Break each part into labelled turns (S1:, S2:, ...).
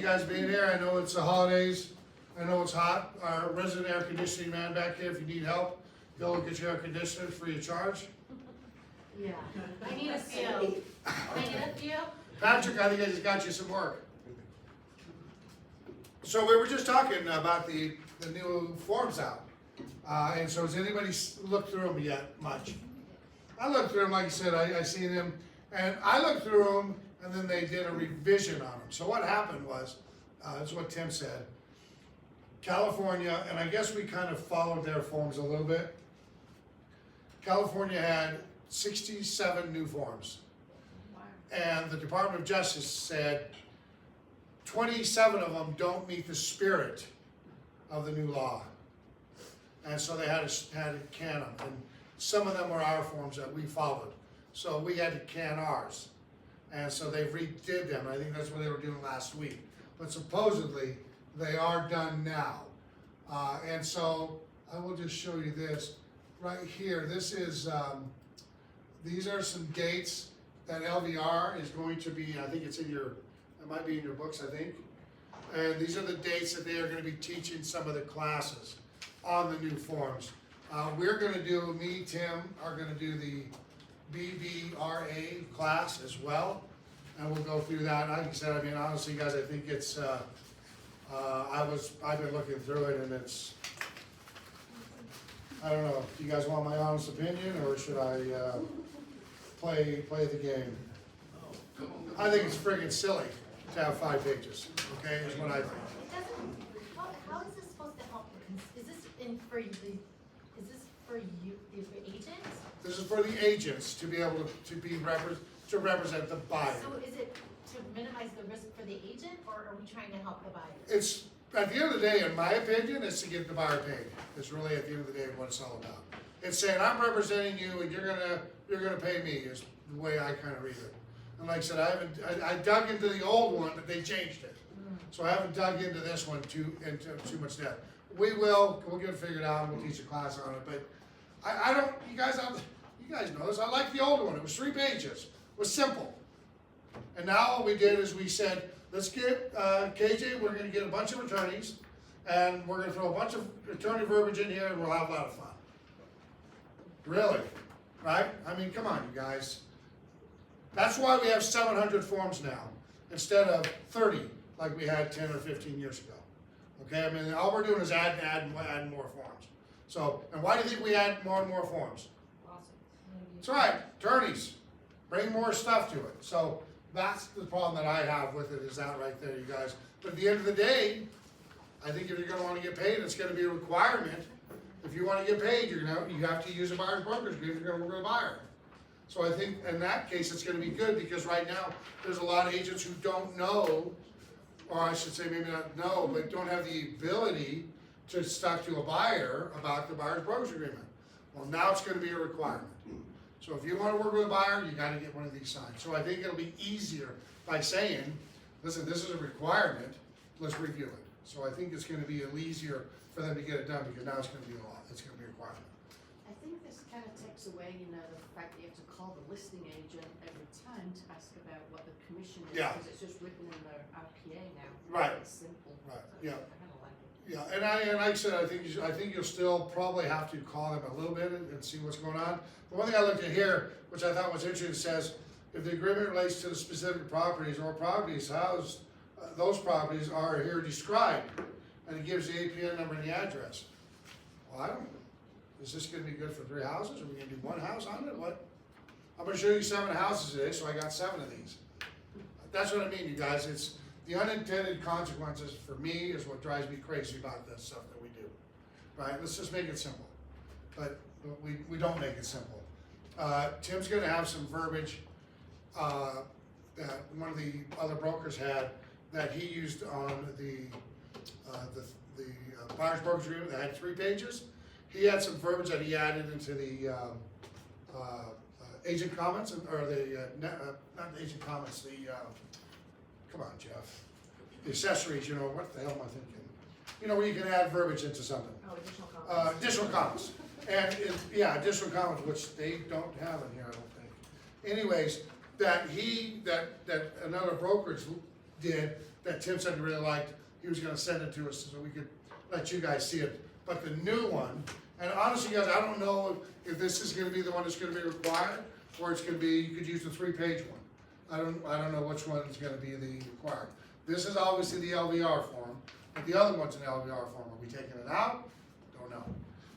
S1: guys being here. I know it's the holidays. I know it's hot. Our resident air conditioning man back here, if you need help, he'll get your air conditioner free of charge.
S2: Yeah. I need a few. Can I get a few?
S1: Patrick, I think I just got you some work. So we were just talking about the new forms out. And so has anybody looked through them yet much? I looked through them, like I said, I seen them, and I looked through them, and then they did a revision on them. So what happened was, that's what Tim said, California, and I guess we kind of followed their forms a little bit. California had 67 new forms. And the Department of Justice said 27 of them don't meet the spirit of the new law. And so they had to can them. And some of them were our forms that we followed. So we had to can ours. And so they redid them. I think that's what they were doing last week. But supposedly, they are done now. And so I will just show you this right here. This is, these are some dates that LVR is going to be, I think it's in your, it might be in your books, I think. And these are the dates that they are going to be teaching some of the classes on the new forms. We're going to do, me, Tim, are going to do the BBRA class as well. And we'll go through that. Like I said, I mean, honestly, guys, I think it's, I've been looking through it and it's, I don't know, do you guys want my honest opinion or should I play the game? I think it's friggin' silly to have 5 pages, okay, is what I think.
S2: It doesn't, how is this supposed to help? Is this for you, for agents?
S1: This is for the agents to be able to represent the buyer.
S2: So is it to minimize the risk for the agent, or are we trying to help the buyer?
S1: It's, at the end of the day, in my opinion, it's to get the buyer paid. It's really at the end of the day what it's all about. It's saying, I'm representing you and you're gonna pay me, is the way I kind of read it. And like I said, I dug into the old one, but they changed it. So I haven't dug into this one into too much depth. We'll get it figured out and we'll teach a class on it, but I don't, you guys know this, I like the old one. It was 3 pages, it was simple. And now what we did is we said, let's get, KJ, we're gonna get a bunch of attorneys, and we're gonna throw a bunch of attorney verbiage in here, and we'll have a lot of fun. Really, right? I mean, come on, you guys. That's why we have 700 forms now, instead of 30, like we had 10 or 15 years ago. Okay, I mean, all we're doing is adding more forms. So, and why do you think we add more and more forms? That's right, attorneys, bring more stuff to it. So, that's the problem that I have with it, is that right there, you guys. But at the end of the day, I think if you're gonna wanna get paid, it's gonna be a requirement. If you wanna get paid, you have to use a buyer's broker's agreement if you're gonna work with a buyer. So I think in that case, it's gonna be good, because right now, there's a lot of agents who don't know, or I should say maybe not know, but don't have the ability to talk to a buyer about the buyer's broker's agreement. Well, now it's gonna be a requirement. So if you wanna work with a buyer, you gotta get one of these signed. So I think it'll be easier by saying, listen, this is a requirement, let's review it. So I think it's gonna be a little easier for them to get it done, because now it's gonna be a law, it's gonna be a requirement.
S3: I think this kind of takes away, the fact that you have to call the listing agent every time to ask about what the commission is,
S1: Yeah.
S3: because it's just written in the RPA now.
S1: Right.
S3: It's simple.
S1: Right, yeah.
S3: I kind of like it.
S1: Yeah, and like I said, I think you'll still probably have to call them a little bit and see what's going on. The one thing I looked at here, which I thought was interesting, says, if the agreement relates to the specific properties or properties housed, those properties are here described, and it gives the APN number and the address. Well, I don't, is this gonna be good for 3 houses? Are we gonna do 1 house on it? What? I'm gonna show you 7 houses today, so I got 7 of these. That's what I mean, you guys. It's the unintended consequences for me is what drives me crazy about this stuff that we do. Right? Let's just make it simple. But we don't make it simple. Tim's gonna have some verbiage that one of the other brokers had that he used on the buyer's broker's agreement that had 3 pages. He had some verbiage that he added into the agent comments, or the not the agent comments, the come on, Jeff, the accessories. You know, what the hell am I thinking? You know, where you can add verbiage into something.
S2: Oh, additional comments.
S1: Additional comments, and additional comments, which they don't have in here, I don't think. Anyways, that another brokerage did, that Tim said he really liked, he was gonna send it to us so we could let you guys see it. But the new one, and honestly, guys, I don't know if this is gonna be the one that's gonna be required, or it's gonna be, you could use the 3-page one. I don't know which one is gonna be the required. This is obviously the LVR form, but the other one's an LVR form. Are we taking it out? Don't know.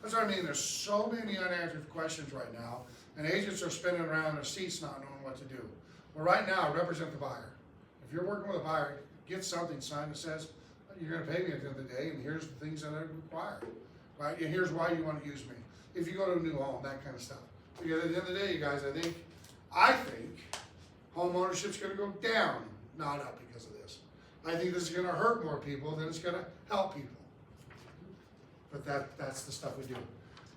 S1: That's what I mean, there's so many unanswered questions right now, and agents are spinning around in their seats not knowing what to do. Well, right now, represent the buyer. If you're working with a buyer, get something signed that says, you're gonna pay me at the end of the day, and here's the things that are required, right? And here's why you wanna use me. If you go to a new home, that kind of stuff. Because at the end of the day, you guys, I think home ownership's gonna go down, not up because of this. I think this is gonna hurt more people than it's gonna help people. But that's the stuff we do.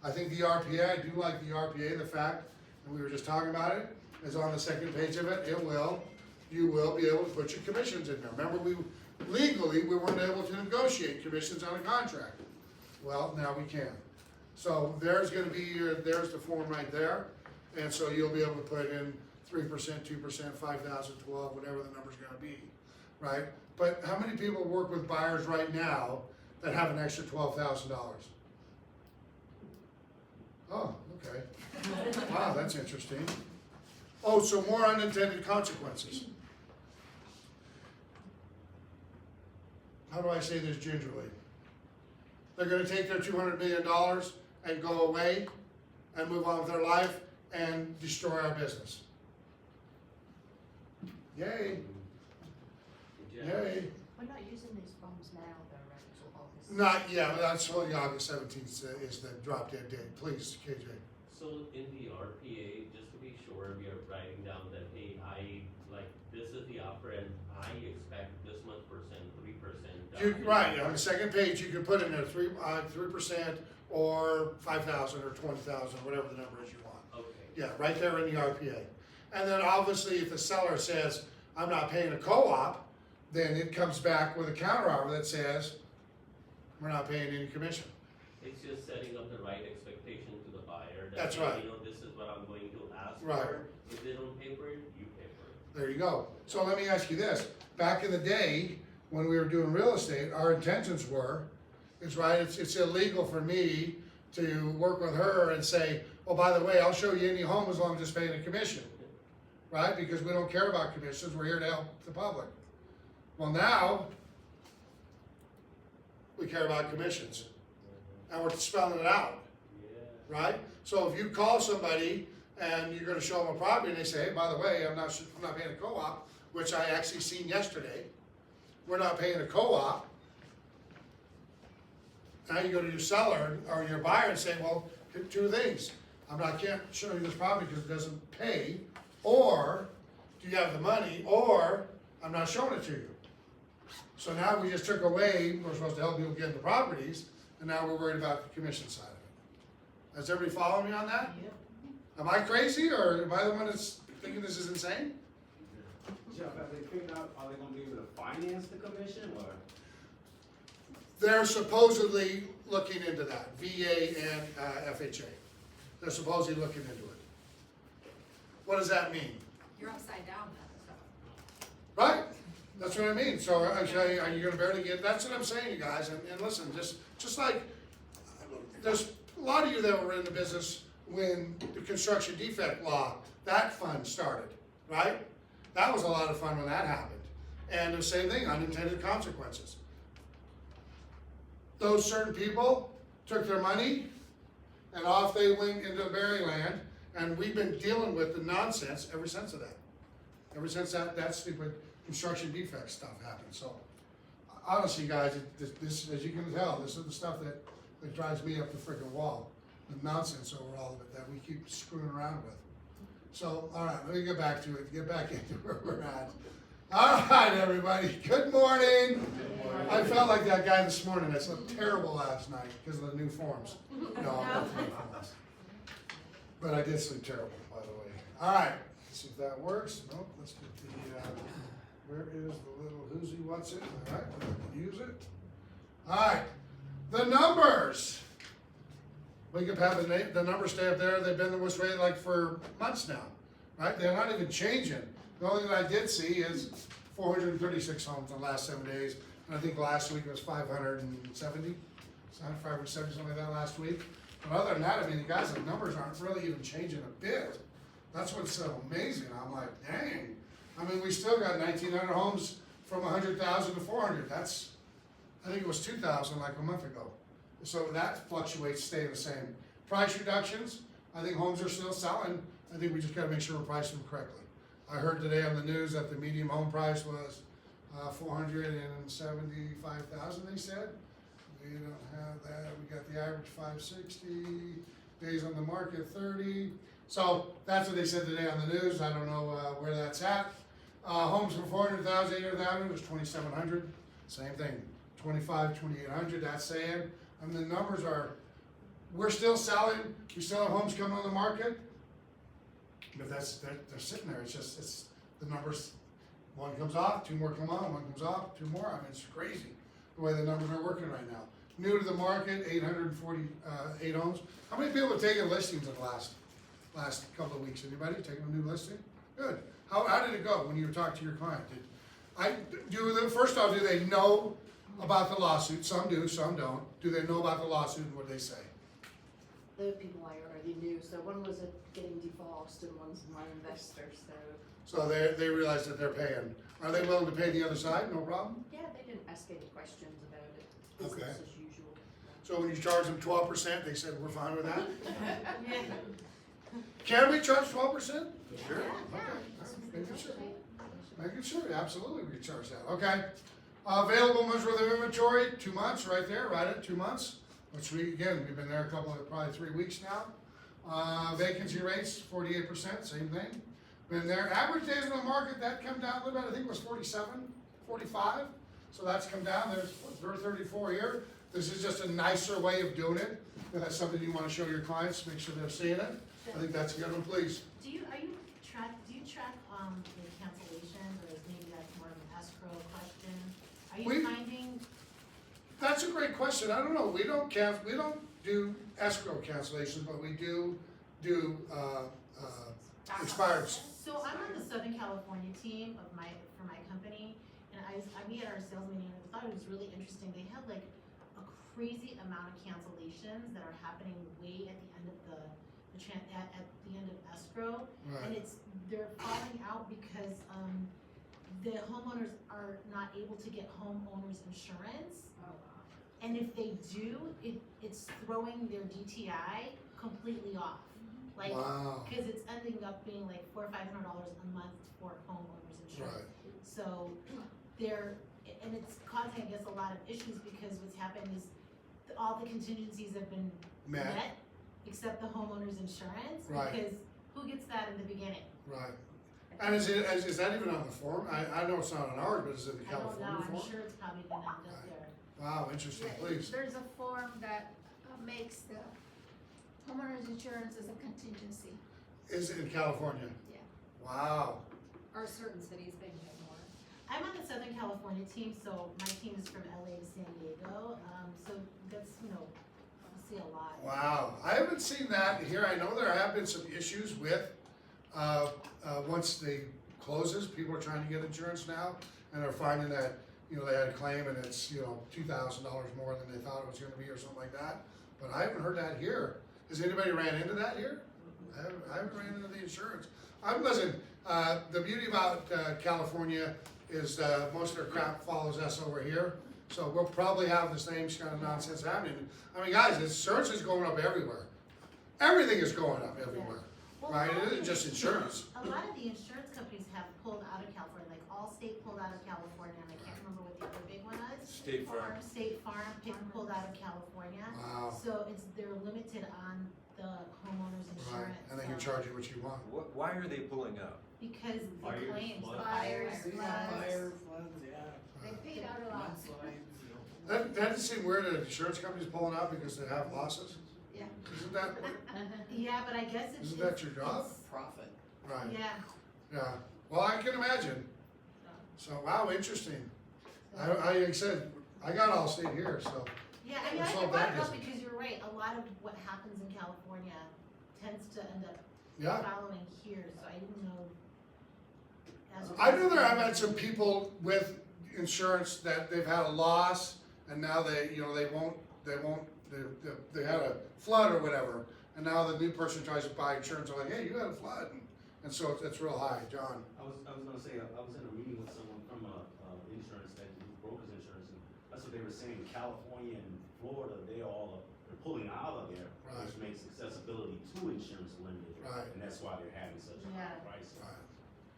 S1: I think the RPA, I do like the RPA, the fact, and we were just talking about it, is on the second page of it, you will be able to put your commissions in there. Remember, legally, we weren't able to negotiate commissions on a contract. Well, now we can. So there's gonna be there's the form right there, and so you'll be able to put in 3%, 2%, 5,000, 12, whatever the number's gonna be, right? But how many people work with buyers right now that have an extra $12,000? Oh, okay. Wow, that's interesting. Oh, so more unintended consequences. How do I say this gingerly? They're gonna take their $200 million and go away and move on with their life and destroy our business. Yay. Yay.
S3: We're not using these forms now, though, right, till August?
S1: Not yet, that's only August 17th is the drop dead date. Please, KJ.
S4: So in the RPA, just to be sure, we are writing down that, hey, this is the offer and I expect this much percent, 3%.
S1: Right, on the second page, you can put in there 3% or 5,000 or 20,000, whatever the number is you want.
S4: Okay.
S1: Yeah, right there in the RPA. And then obviously if the seller says, I'm not paying a co-op, then it comes back with a counter offer that says, we're not paying any commission.
S4: It's just setting up the right expectation to the buyer. That,
S1: That's
S4: hey,
S1: right.
S4: This is what I'm going to ask
S1: Right.
S4: for. If they don't pay for it, you pay for it.
S1: There you go. So let me ask you this. Back in the day, when we were doing real estate, our intentions were, it's illegal for me to work with her and say, oh, by the way, I'll show you any home as long as it's paying a commission. Right? Because we don't care about commissions, we're here to help the public. Well, now, we care about commissions. And we're spelling it out.
S4: Yeah.
S1: Right? So if you call somebody and you're gonna show them a property and they say, hey, by the way, I'm not paying a co-op, which I actually seen yesterday. We're not paying a co-op. Now you go to your seller or your buyer and say, well, two things. Can't show you this property because it doesn't pay, or do you have the money, or I'm not showing it to you. So now we just took away, we're supposed to help people get the properties, and now we're worried about the commission side of it. Does everybody follow me on that?
S3: Yep.
S1: Am I crazy, or am I the one that's thinking this is insane?
S5: Jeff, have they figured out, are they gonna be able to finance the commission, or?
S1: They're supposedly looking into that, VA and FHA. They're supposedly looking into it. What does that mean?
S2: You're upside down now, so.
S1: Right? That's what I mean. So are you gonna barely get, that's what I'm saying, you guys, and listen, just like, there's a lot of you that were in the business when the construction defect law, that fund started, right? That was a lot of fun when that happened. And the same thing, unintended consequences. Those certain people took their money and off they went into Maryland, and we've been dealing with the nonsense ever since of that. Ever since that stupid construction defect stuff happened. So honestly, guys, this, as you can tell, this is the stuff that drives me up the freaking wall. The nonsense over all of it that we keep screwing around with. So, all right, let me get back to it, get back into where we're at. All right, everybody, good morning. I felt like that guy this morning. I slept terrible last night because of the new forms. No, not the new forms. But I did sleep terrible, by the way. All right, let's see if that works. Nope, let's get the, where is the little whoosy what's it? All right, we're gonna use it. All right, the numbers. We can have the numbers stay up there. They've been this way like for months now, right? They're not even changing. The only thing I did see is 436 homes in the last 7 days, and I think last week it was 570, something like that last week. But other than that, I mean, guys, the numbers aren't really even changing a bit. That's what's so amazing. I'm like, dang. I mean, we still got 1,900 homes from 100,000 to 400. That's, I think it was 2,000 like a month ago. So that fluctuates, staying the same. Price reductions, I think homes are still selling. I think we just gotta make sure we're pricing them correctly. I heard today on the news that the median home price was 475,000, they said. We don't have that. We got the average 560, days on the market 30. So that's what they said today on the news. I don't know where that's at. Homes from 400,000, 800,000 was 2,700. Same thing, 2,800. That's saying, I mean, the numbers are, we're still selling. We still have homes coming on the market. But they're sitting there. It's just, it's the numbers. One comes off, two more come on. One comes off, two more. I mean, it's crazy the way the numbers are working right now. New to the market, 848 homes. How many people have taken listings in the last couple of weeks? Anybody taking a new listing? Good. How did it go when you were talking to your client? First off, do they know about the lawsuit? Some do, some don't. Do they know about the lawsuit and what they say?
S3: The people I already knew, so one was getting divorced and one's my investor, so.
S1: So they realize that they're paying. Are they willing to pay the other side? No problem?
S3: Yeah, they didn't ask any questions about it,
S1: Okay.
S3: business as usual.
S1: So when you charge them 12%, they said, we're fine with that?
S3: Yeah.
S1: Can we charge 12%? Sure.
S2: Yeah,
S1: Okay. Making sure. Making sure, absolutely we can charge that, okay. Available months worth of inventory, 2 months, right there, right at 2 months. Which we've been there probably 3 weeks now. Vacancy rates, 48%, same thing. Been there, average days on the market, that come down a little bit, I think it was 47, 45. So that's come down, there's 34 here. This is just a nicer way of doing it. If that's something you wanna show your clients, make sure they're seeing it. I think that's a good one, please.
S2: Do you track the cancellations, or is maybe that's more of an escrow question? Are you finding,
S1: That's a great question. I don't know. We don't do escrow cancellations, but we do expireds.
S2: so I'm on the Southern California team for my company, and we had our sales meeting, and I thought it was really interesting. They had like a crazy amount of cancellations that are happening way at the end of at the end of escrow.
S1: Right.
S2: And they're falling out because the homeowners are not able to get homeowners insurance. And if they do, it's throwing their DTI completely off. Like,
S1: Wow.
S2: cause it's ending up being like $400 or $500 a month for homeowners insurance.
S1: Right.
S2: So and it's causing, I guess, a lot of issues, because what's happened is all the contingencies have been met, except the homeowners insurance.
S1: Right.
S2: Because who gets that in the beginning?
S1: Right. And is that even on the form? I know it's not on ours, but is it the
S2: I don't
S1: California
S2: know,
S1: form?
S2: I'm sure it's probably gonna end up there.
S1: Wow, interesting, please.
S6: There's a form that makes the homeowner's insurance as a contingency.
S1: Is it in California?
S6: Yeah.
S1: Wow.
S6: Or certain cities, they pay more.
S2: I'm on the Southern California team, so my team is from LA to San Diego, so that's, you see a lot.
S1: Wow. I haven't seen that here. I know there have been some issues with, once they closes, people are trying to get insurance now, and they're finding that, they had a claim and it's, $2,000 more than they thought it was gonna be or something like that. But I haven't heard that here. Has anybody ran into that here? I haven't ran into the insurance. Listen, the beauty about California is most of their crap follows us over here. So we'll probably have the same kind of nonsense happening. I mean, guys, insurance is going up everywhere. Everything is going up everywhere,
S2: Well,
S1: right?
S2: a lot
S1: It
S2: of
S1: isn't just insurance.
S2: A lot of the insurance companies have pulled out of California, like Allstate pulled out of California, and I can't remember what the other big one is.
S7: State Farm.
S2: State Farm pulled out of California.
S1: Wow.
S2: So they're limited on the homeowners
S1: Right,
S2: insurance.
S1: and they can
S2: so-
S1: charge you what you want.
S7: Why are they pulling out?
S2: Because the
S4: Fires,
S2: claims, the
S4: floods.
S2: fires, floods.
S8: floods, yeah.
S6: They paid out a lot.
S8: Mudslides,
S1: That doesn't seem weird that insurance companies pulling out because they have losses?
S6: Yeah.
S1: Isn't that,
S2: Yeah, but I guess it's.
S1: Isn't that your job?
S2: it's-
S8: Profit.
S1: right,
S2: Yeah.
S1: yeah. Well, I can imagine. So, wow, interesting. Like I said, I got Allstate here, so,
S2: Yeah, I mean,
S1: Let's
S2: I
S1: hope
S2: brought
S1: that
S2: it up
S1: doesn't-
S2: because you're right, a lot of what happens in California tends to end up
S1: yeah.
S2: following here, so I didn't know.
S1: I know there have had some people with insurance that they've had a loss and now they had a flood or whatever. And now the new person tries to buy insurance, they're like, hey, you had a flood. And so it's real high, John.
S5: I was gonna say, I was in a meeting with someone from, insurance, that brokers insurance, and that's what they were saying, California and Florida, they're pulling out of there,
S1: Right.
S5: which makes accessibility to insurance limited.
S1: Right.
S5: And that's why they're having such a high
S2: Yeah.
S5: price.
S1: Right.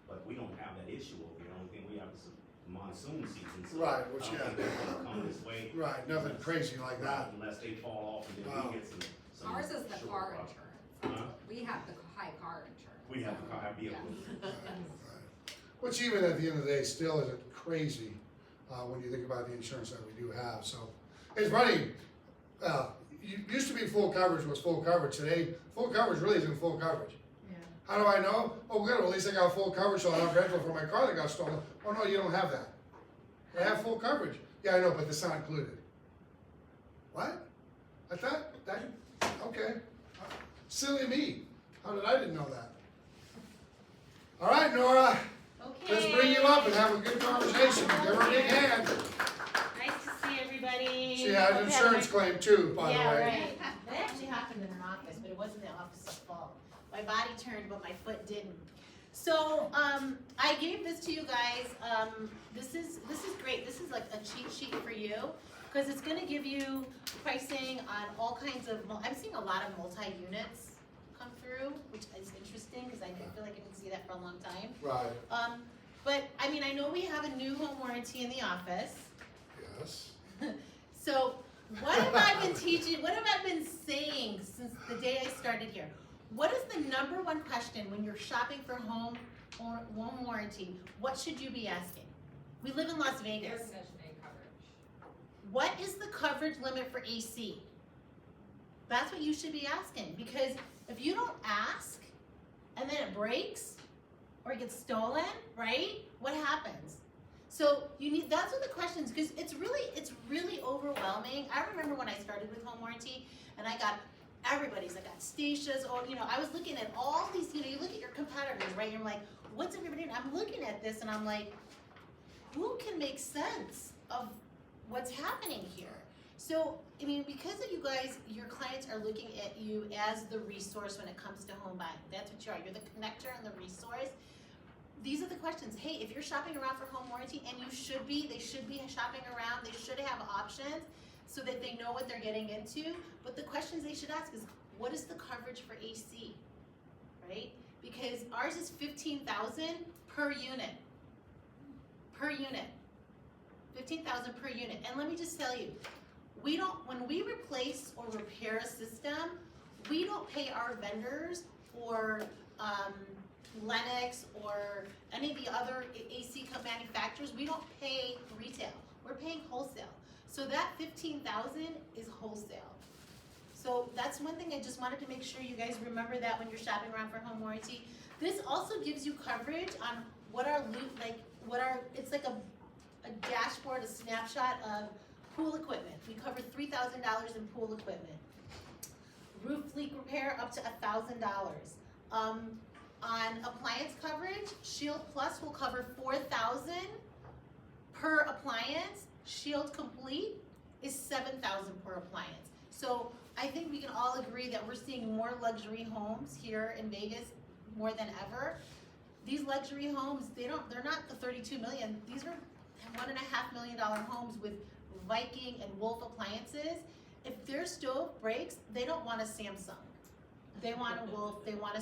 S5: But we don't have that issue over here, the only thing we have is the monsoon season, so.
S1: Right, which,
S5: I don't think they're gonna come this way.
S1: Right, nothing crazy like that.
S5: Unless they fall off and then
S1: Wow.
S5: we get some.
S7: Ours is the
S5: short
S7: car
S5: crop.
S7: insurance.
S5: Huh?
S7: We have the high car insurance.
S5: We have a car, vehicle.
S1: Which even at the end of the day, still isn't crazy, when you think about the insurance that we do have, so. It's funny, used to be full coverage was full coverage, today, full coverage really isn't full coverage.
S2: Yeah.
S1: How do I know? Oh, good, well, at least I got full coverage, so I'll have rental for my car that got stolen. Oh, no, you don't have that. I have full coverage. Yeah, I know, but it's not included. What? I thought, okay. Silly me. How did I didn't know that? All right, Nora,
S2: Okay.
S1: let's bring you up and have a good conversation. Give her a big hand.
S2: Nice to see everybody.
S1: She had an insurance claim too, by the
S2: Yeah,
S1: way.
S2: right. That actually happened in an office, but it wasn't the office's fault. My body turned, but my foot didn't. So, I gave this to you guys. This is great. This is like a cheat sheet for you, because it's gonna give you pricing on all kinds of, I'm seeing a lot of multi-units come through, which is interesting, because I feel like I didn't see that for a long time.
S1: Right,
S2: But, I mean, I know we have a new home warranty in the office.
S1: yes.
S2: So, what have I been teaching, what have I been saying since the day I started here? What is the number one question when you're shopping for home or home warranty? What should you be asking? We live in Las
S7: Air
S2: Vegas.
S7: conditioning coverage.
S2: What is the coverage limit for AC? That's what you should be asking, because if you don't ask and then it breaks or it gets stolen, right? What happens? So you need, that's what the questions, because it's really overwhelming. I remember when I started with home warranty and I got Stacia's, or, I was looking at all these, you look at your competitors, right? You're like, what's everybody doing? I'm looking at this and I'm like, who can make sense of what's happening here? So, I mean, because of you guys, your clients are looking at you as the resource when it comes to home buying. That's what you are. You're the connector and the resource. These are the questions. Hey, if you're shopping around for home warranty, and they should be shopping around, they should have options so that they know what they're getting into. But the questions they should ask is, what is the coverage for AC, right? Because ours is $15,000 per unit. Per unit. $15,000 per unit. And let me just tell you, when we replace or repair a system, we don't pay our vendors or Lennox or any of the other AC manufacturers. We don't pay retail. We're paying wholesale. So that $15,000 is wholesale. So that's one thing I just wanted to make sure you guys remember that when you're shopping around for home warranty. This also gives you coverage on it's like a dashboard, a snapshot of pool equipment. We cover $3,000 in pool equipment. Roof leak repair up to $1,000. On appliance coverage, Shield Plus will cover $4,000 per appliance. Shield Complete is $7,000 per appliance. So I think we can all agree that we're seeing more luxury homes here in Vegas more than ever. These luxury homes, they're not the 32 million. These are $1.5 million homes with Viking and Wolf appliances. If their stove breaks, they don't want a Samsung. They want a Wolf, they want a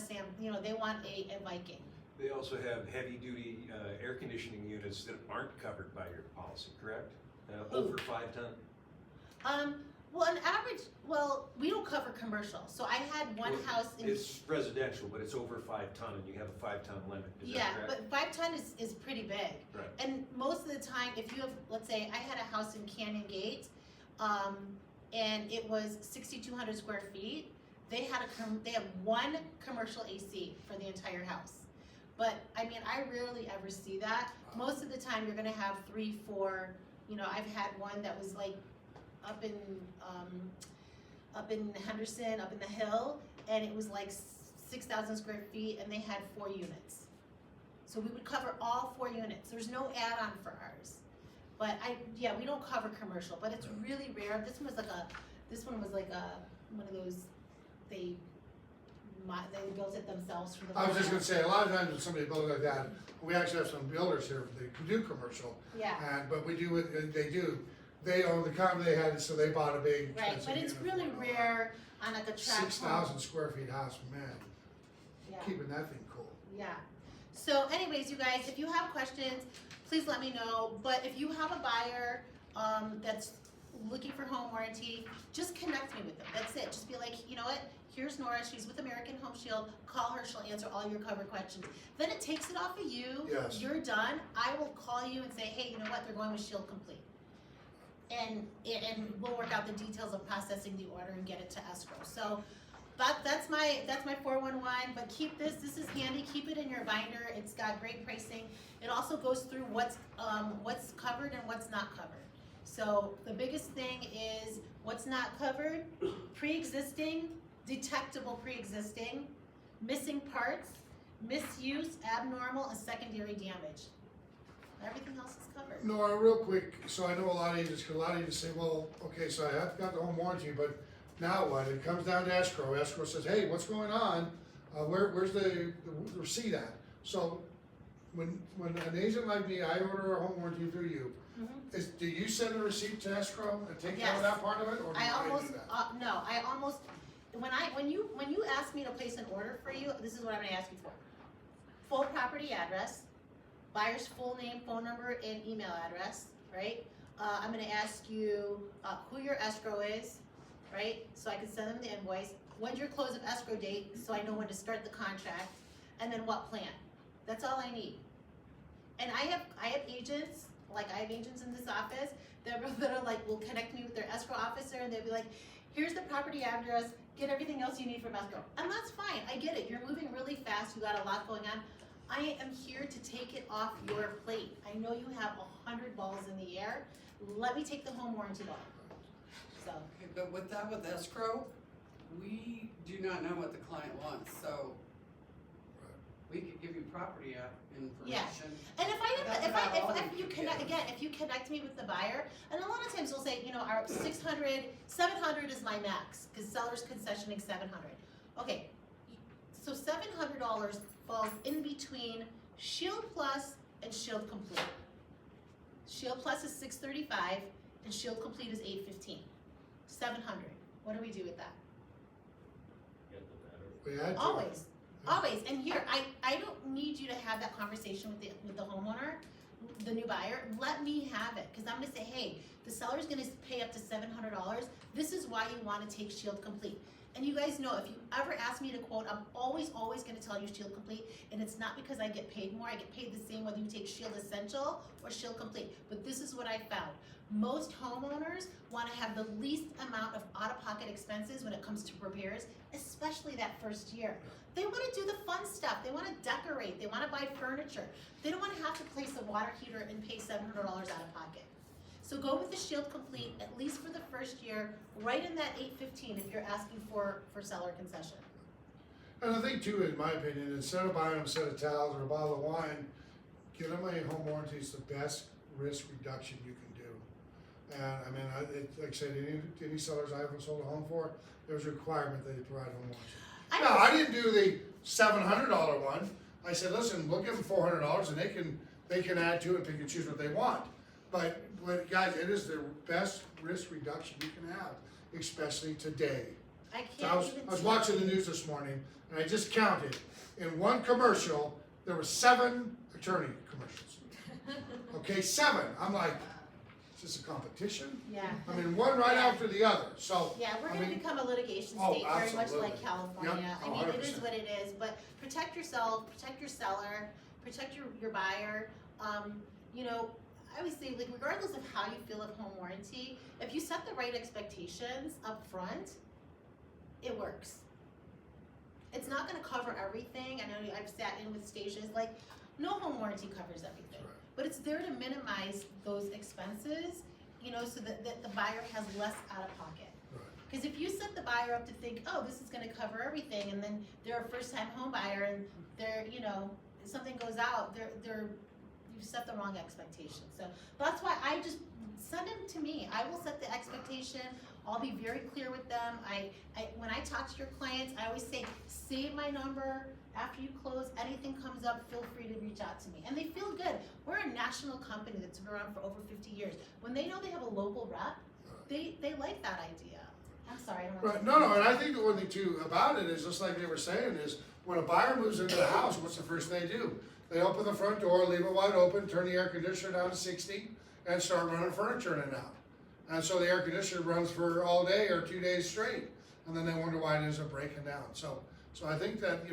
S2: they want a Viking.
S8: They also have heavy-duty air conditioning units that aren't covered by your policy, correct? Over 5 ton?
S2: Well, an average, we don't cover commercial. So I had one house in.
S8: It's residential, but it's over 5 ton, and you have a 5 ton limit, is that correct?
S2: But 5 ton is pretty big.
S8: Right.
S2: And most of the time, if you have, let's say, I had a house in Canyon Gate, and it was 6,200 square feet. They have one commercial AC for the entire house. But I mean, I rarely ever see that. Most of the time, you're gonna have 3, 4. I've had one that was like up in Henderson, up in the hill, and it was like 6,000 square feet, and they had 4 units. So we would cover all 4 units. There's no add-on for ours. But we don't cover commercial, but it's really rare. This one was like one of those, they built it themselves for the.
S1: I was just gonna say, a lot of times when somebody builds like that, we actually have some builders here that can do commercial.
S2: Yeah.
S1: But they own the company, they had it, so they bought a big.
S2: Right, but it's really rare on like a tract home.
S1: 6,000 square feet house, man,
S2: Yeah.
S1: keeping that thing cool.
S2: Yeah. So anyways, you guys, if you have questions, please let me know. But if you have a buyer that's looking for home warranty, just connect me with them. That's it. Just be like, you know what? Here's Nora. She's with American Home Shield. Call her. She'll answer all your covered questions. Then it takes it off of you.
S1: Yes.
S2: You're done. I will call you and say, hey, you know what? They're going with Shield Complete. And we'll work out the details of processing the order and get it to escrow. So that's my 411. But keep this. This is handy. Keep it in your binder. It's got great pricing. It also goes through what's covered and what's not covered. So the biggest thing is what's not covered: pre-existing, detectable pre-existing, missing parts, misuse, abnormal, and secondary damage. Everything else is covered.
S1: Nora, real quick, so I know a lot of agents say, well, okay, so I have got the home warranty, but now what? It comes down to escrow. Escrow says, hey, what's going on? Where's the receipt at? So when an agent like me, I order a home warranty through you, do you send a receipt to escrow and take care of that part of it, or do I do that?
S2: When you ask me to place an order for you, this is what I'm gonna ask you for. Full property address, buyer's full name, phone number, and email address, right? I'm gonna ask you who your escrow is, right? So I can send them the invoice. When's your close of escrow date, so I know when to start the contract, and then what plan. That's all I need. And I have agents, like I have agents in this office that are like, will connect me with their escrow officer, and they'll be like, here's the property address, get everything else you need from escrow. And that's fine, I get it, you're moving really fast, you got a lot going on. I am here to take it off your plate. I know you have 100 balls in the air. Let me take the home warranty ball. So.
S9: Okay, but with escrow, we do not know what the client wants, so we could give you property information.
S2: And if you connect me with the buyer, and a lot of times we'll say, you know, our 700 is my max, because seller's concessioning 700. Okay, so $700 falls in between Shield Plus and Shield Complete. Shield Plus is $635 and Shield Complete is $815. 700. What do we do with that?
S4: Get the better.
S1: We had to.
S2: Always. And here, I don't need you to have that conversation with the homeowner, the new buyer. Let me have it, because I'm gonna say, hey, the seller's gonna pay up to $700. This is why you want to take Shield Complete. And you guys know, if you ever ask me to quote, I'm always gonna tell you Shield Complete, and it's not because I get paid more. I get paid the same whether you take Shield Essential or Shield Complete. But this is what I found. Most homeowners wanna have the least amount of out-of-pocket expenses when it comes to repairs, especially that first year. They wanna do the fun stuff. They wanna decorate. They wanna buy furniture. They don't wanna have to place a water heater and pay $700 out of pocket. So go with the Shield Complete, at least for the first year, right in that $815 if you're asking for seller concession.
S1: And I think too, in my opinion, instead of buying them a set of towels or a bottle of wine, get them a home warranty is the best risk reduction you can do. And I mean, like I said, any sellers I haven't sold a home for, there's a requirement that you provide a home warranty. Now, I didn't do the $700 one. I said, listen, we'll give them $400 and they can add to it, pick and choose what they want. But guys, it is the best risk reduction you can have, especially today. I was watching the news this morning, and I just counted. In one commercial, there were 7 attorney commercials. Okay, 7. I'm like, is this a competition?
S2: Yeah.
S1: I mean, one right after the other. So
S2: yeah, we're going to become a litigation state, very much like California.
S1: Yep,
S2: I mean, it is what it is. But protect yourself, protect your seller, protect your buyer. You know, I always say, like, regardless of how you feel of home warranty, if you set the right expectations up front, it works. It's not going to cover everything. I know I've sat in with stations, like, no home warranty covers everything.
S1: Right.
S2: But it's there to minimize those expenses, you know, so that the buyer has less out of pocket. Because if you set the buyer up to think, oh, this is going to cover everything, and then they're a first-time home buyer, and they're, you know, if something goes out, you've set the wrong expectation. So that's why I just send them to me. I will set the expectation. I'll be very clear with them. When I talk to your clients, I always say, save my number. After you close, anything comes up, feel free to reach out to me. And they feel good. We're a national company that's been around for over 50 years. When they know they have a local rep, they like that idea. I'm sorry, I don't want
S1: Right,
S2: to.
S1: no, and I think the one thing too about it is, just like they were saying, is when a buyer moves into the house, what's the first they do? They open the front door, leave it wide open, turn the air conditioner down to 60, and start running furniture in and out. And so the air conditioner runs for all day or 2 days straight, and then they wonder why it ends up breaking down. So I think that,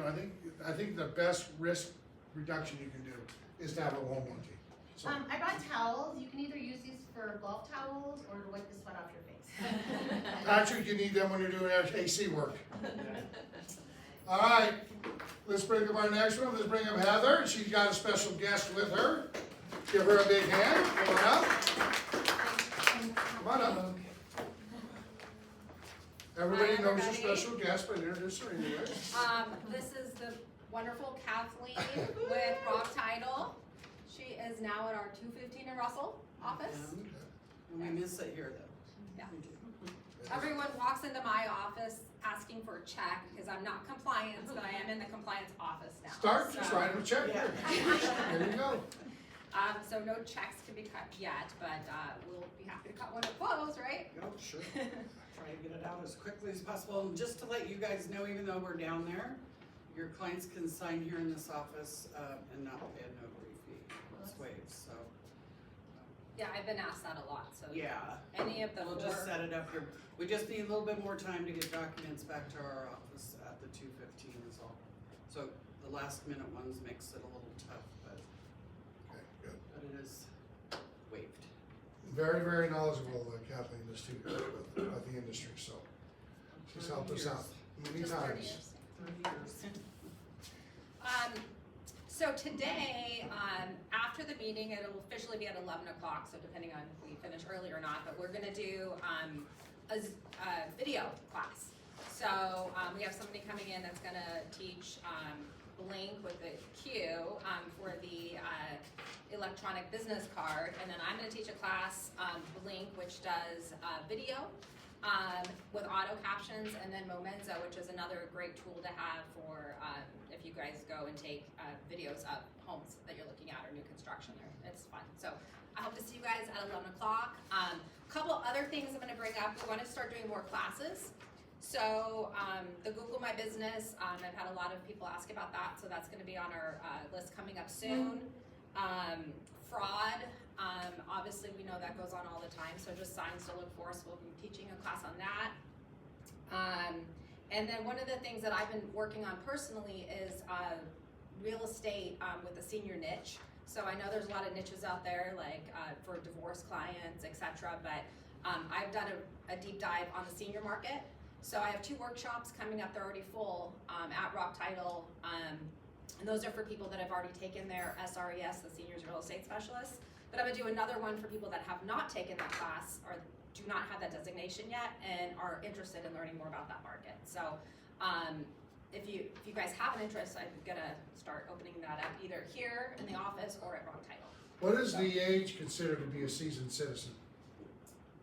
S1: I think the best risk reduction you can do is to have a home warranty. So,
S2: I brought towels. You can either use these for golf towels or to wipe the sweat off your face.
S1: Patrick, you need them when you're doing AC work. All right, let's bring up our next one. Let's bring up Heather. She's got a special guest with her. Give her a big hand. Come on up. Come on up. Everybody knows your special guest, but introduce her anyway.
S7: This is the wonderful Kathleen with Rock Title. She is now at our 215 in Russell office.
S9: And we miss it here though.
S7: Yeah. Everyone walks into my office asking for a check because I'm not compliance, but I am in the compliance office now.
S1: Start, just write him a check.
S9: Yeah.
S1: There you go.
S7: So no checks can be cut yet, but we'll be happy to cut when it close, right?
S9: Yep, sure. Try to get it out as quickly as possible. And just to let you guys know, even though we're down there, your clients can sign here in this office and not pay a notary fee. It's waived, so.
S7: Yeah, I've been asked that a lot, so.
S9: Yeah.
S7: Any of the
S9: We'll just set it up here. We just need a little bit more time to get documents back to our office at the 215 is all. So the last minute ones makes it a little tough, but
S1: Okay, good.
S9: it is waived.
S1: Very, very knowledgeable, Kathleen, is too, about the industry, so she's helped us out many
S7: Just 30
S1: times.
S7: years.
S9: 30 years.
S7: So today, after the meeting, it'll officially be at 11 o'clock, so depending on if we finish early or not, but we're gonna do a video class. So we have somebody coming in that's gonna teach Blink with the Q for the electronic business card, and then I'm gonna teach a class, Blink, which does video with auto captions, and then Momenza, which is another great tool to have for if you guys go and take videos of homes that you're looking at or new construction there. It's fun. So I hope to see you guys at 11 o'clock. Couple other things I'm gonna bring up. We wanna start doing more classes. So the Google My Business, I've had a lot of people ask about that, so that's gonna be on our list coming up soon. Fraud, obviously we know that goes on all the time, so just signs to look for, so we'll be teaching a class on that. And then one of the things that I've been working on personally is real estate with the senior niche. So I know there's a lot of niches out there, like for divorce clients, etc. But I've done a deep dive on the senior market. So I have 2 workshops coming up, they're already full at Rock Title. And those are for people that have already taken their SRES, the Seniors Real Estate Specialist. But I'm gonna do another one for people that have not taken that class or do not have that designation yet and are interested in learning more about that market. So if you guys have an interest, I'm gonna start opening that up either here in the office or at Rock Title.
S1: What is the age considered to be a seasoned citizen?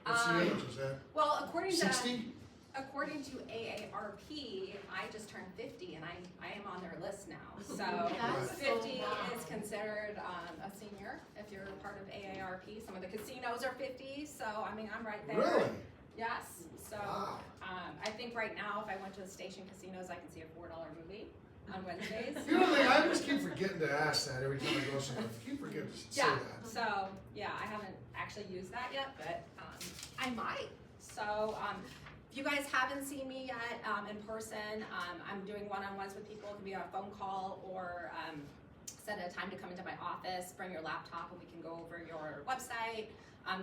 S1: What's the age, is that
S7: Well, according to
S1: 60?
S7: AARP, I just turned 50 and I am on their list now. So
S2: That's
S7: 50
S2: so long.
S7: is considered a senior if you're part of AARP. Some of the casinos are 50, so I mean I'm right there.
S1: Really?
S7: Yes. So
S1: Wow.
S7: I think right now if I went to the station casinos, I can see a $4 movie on Wednesdays.
S1: You know, I just keep forgetting to ask that every time I go somewhere. I keep forgetting to say
S7: Yeah.
S1: that.
S7: So yeah, I haven't actually used that yet, but I might. So if you guys haven't seen me yet in person, I'm doing one-on-ones with people. It can be on a phone call or set a time to come into my office, bring your laptop, and we can go over your website,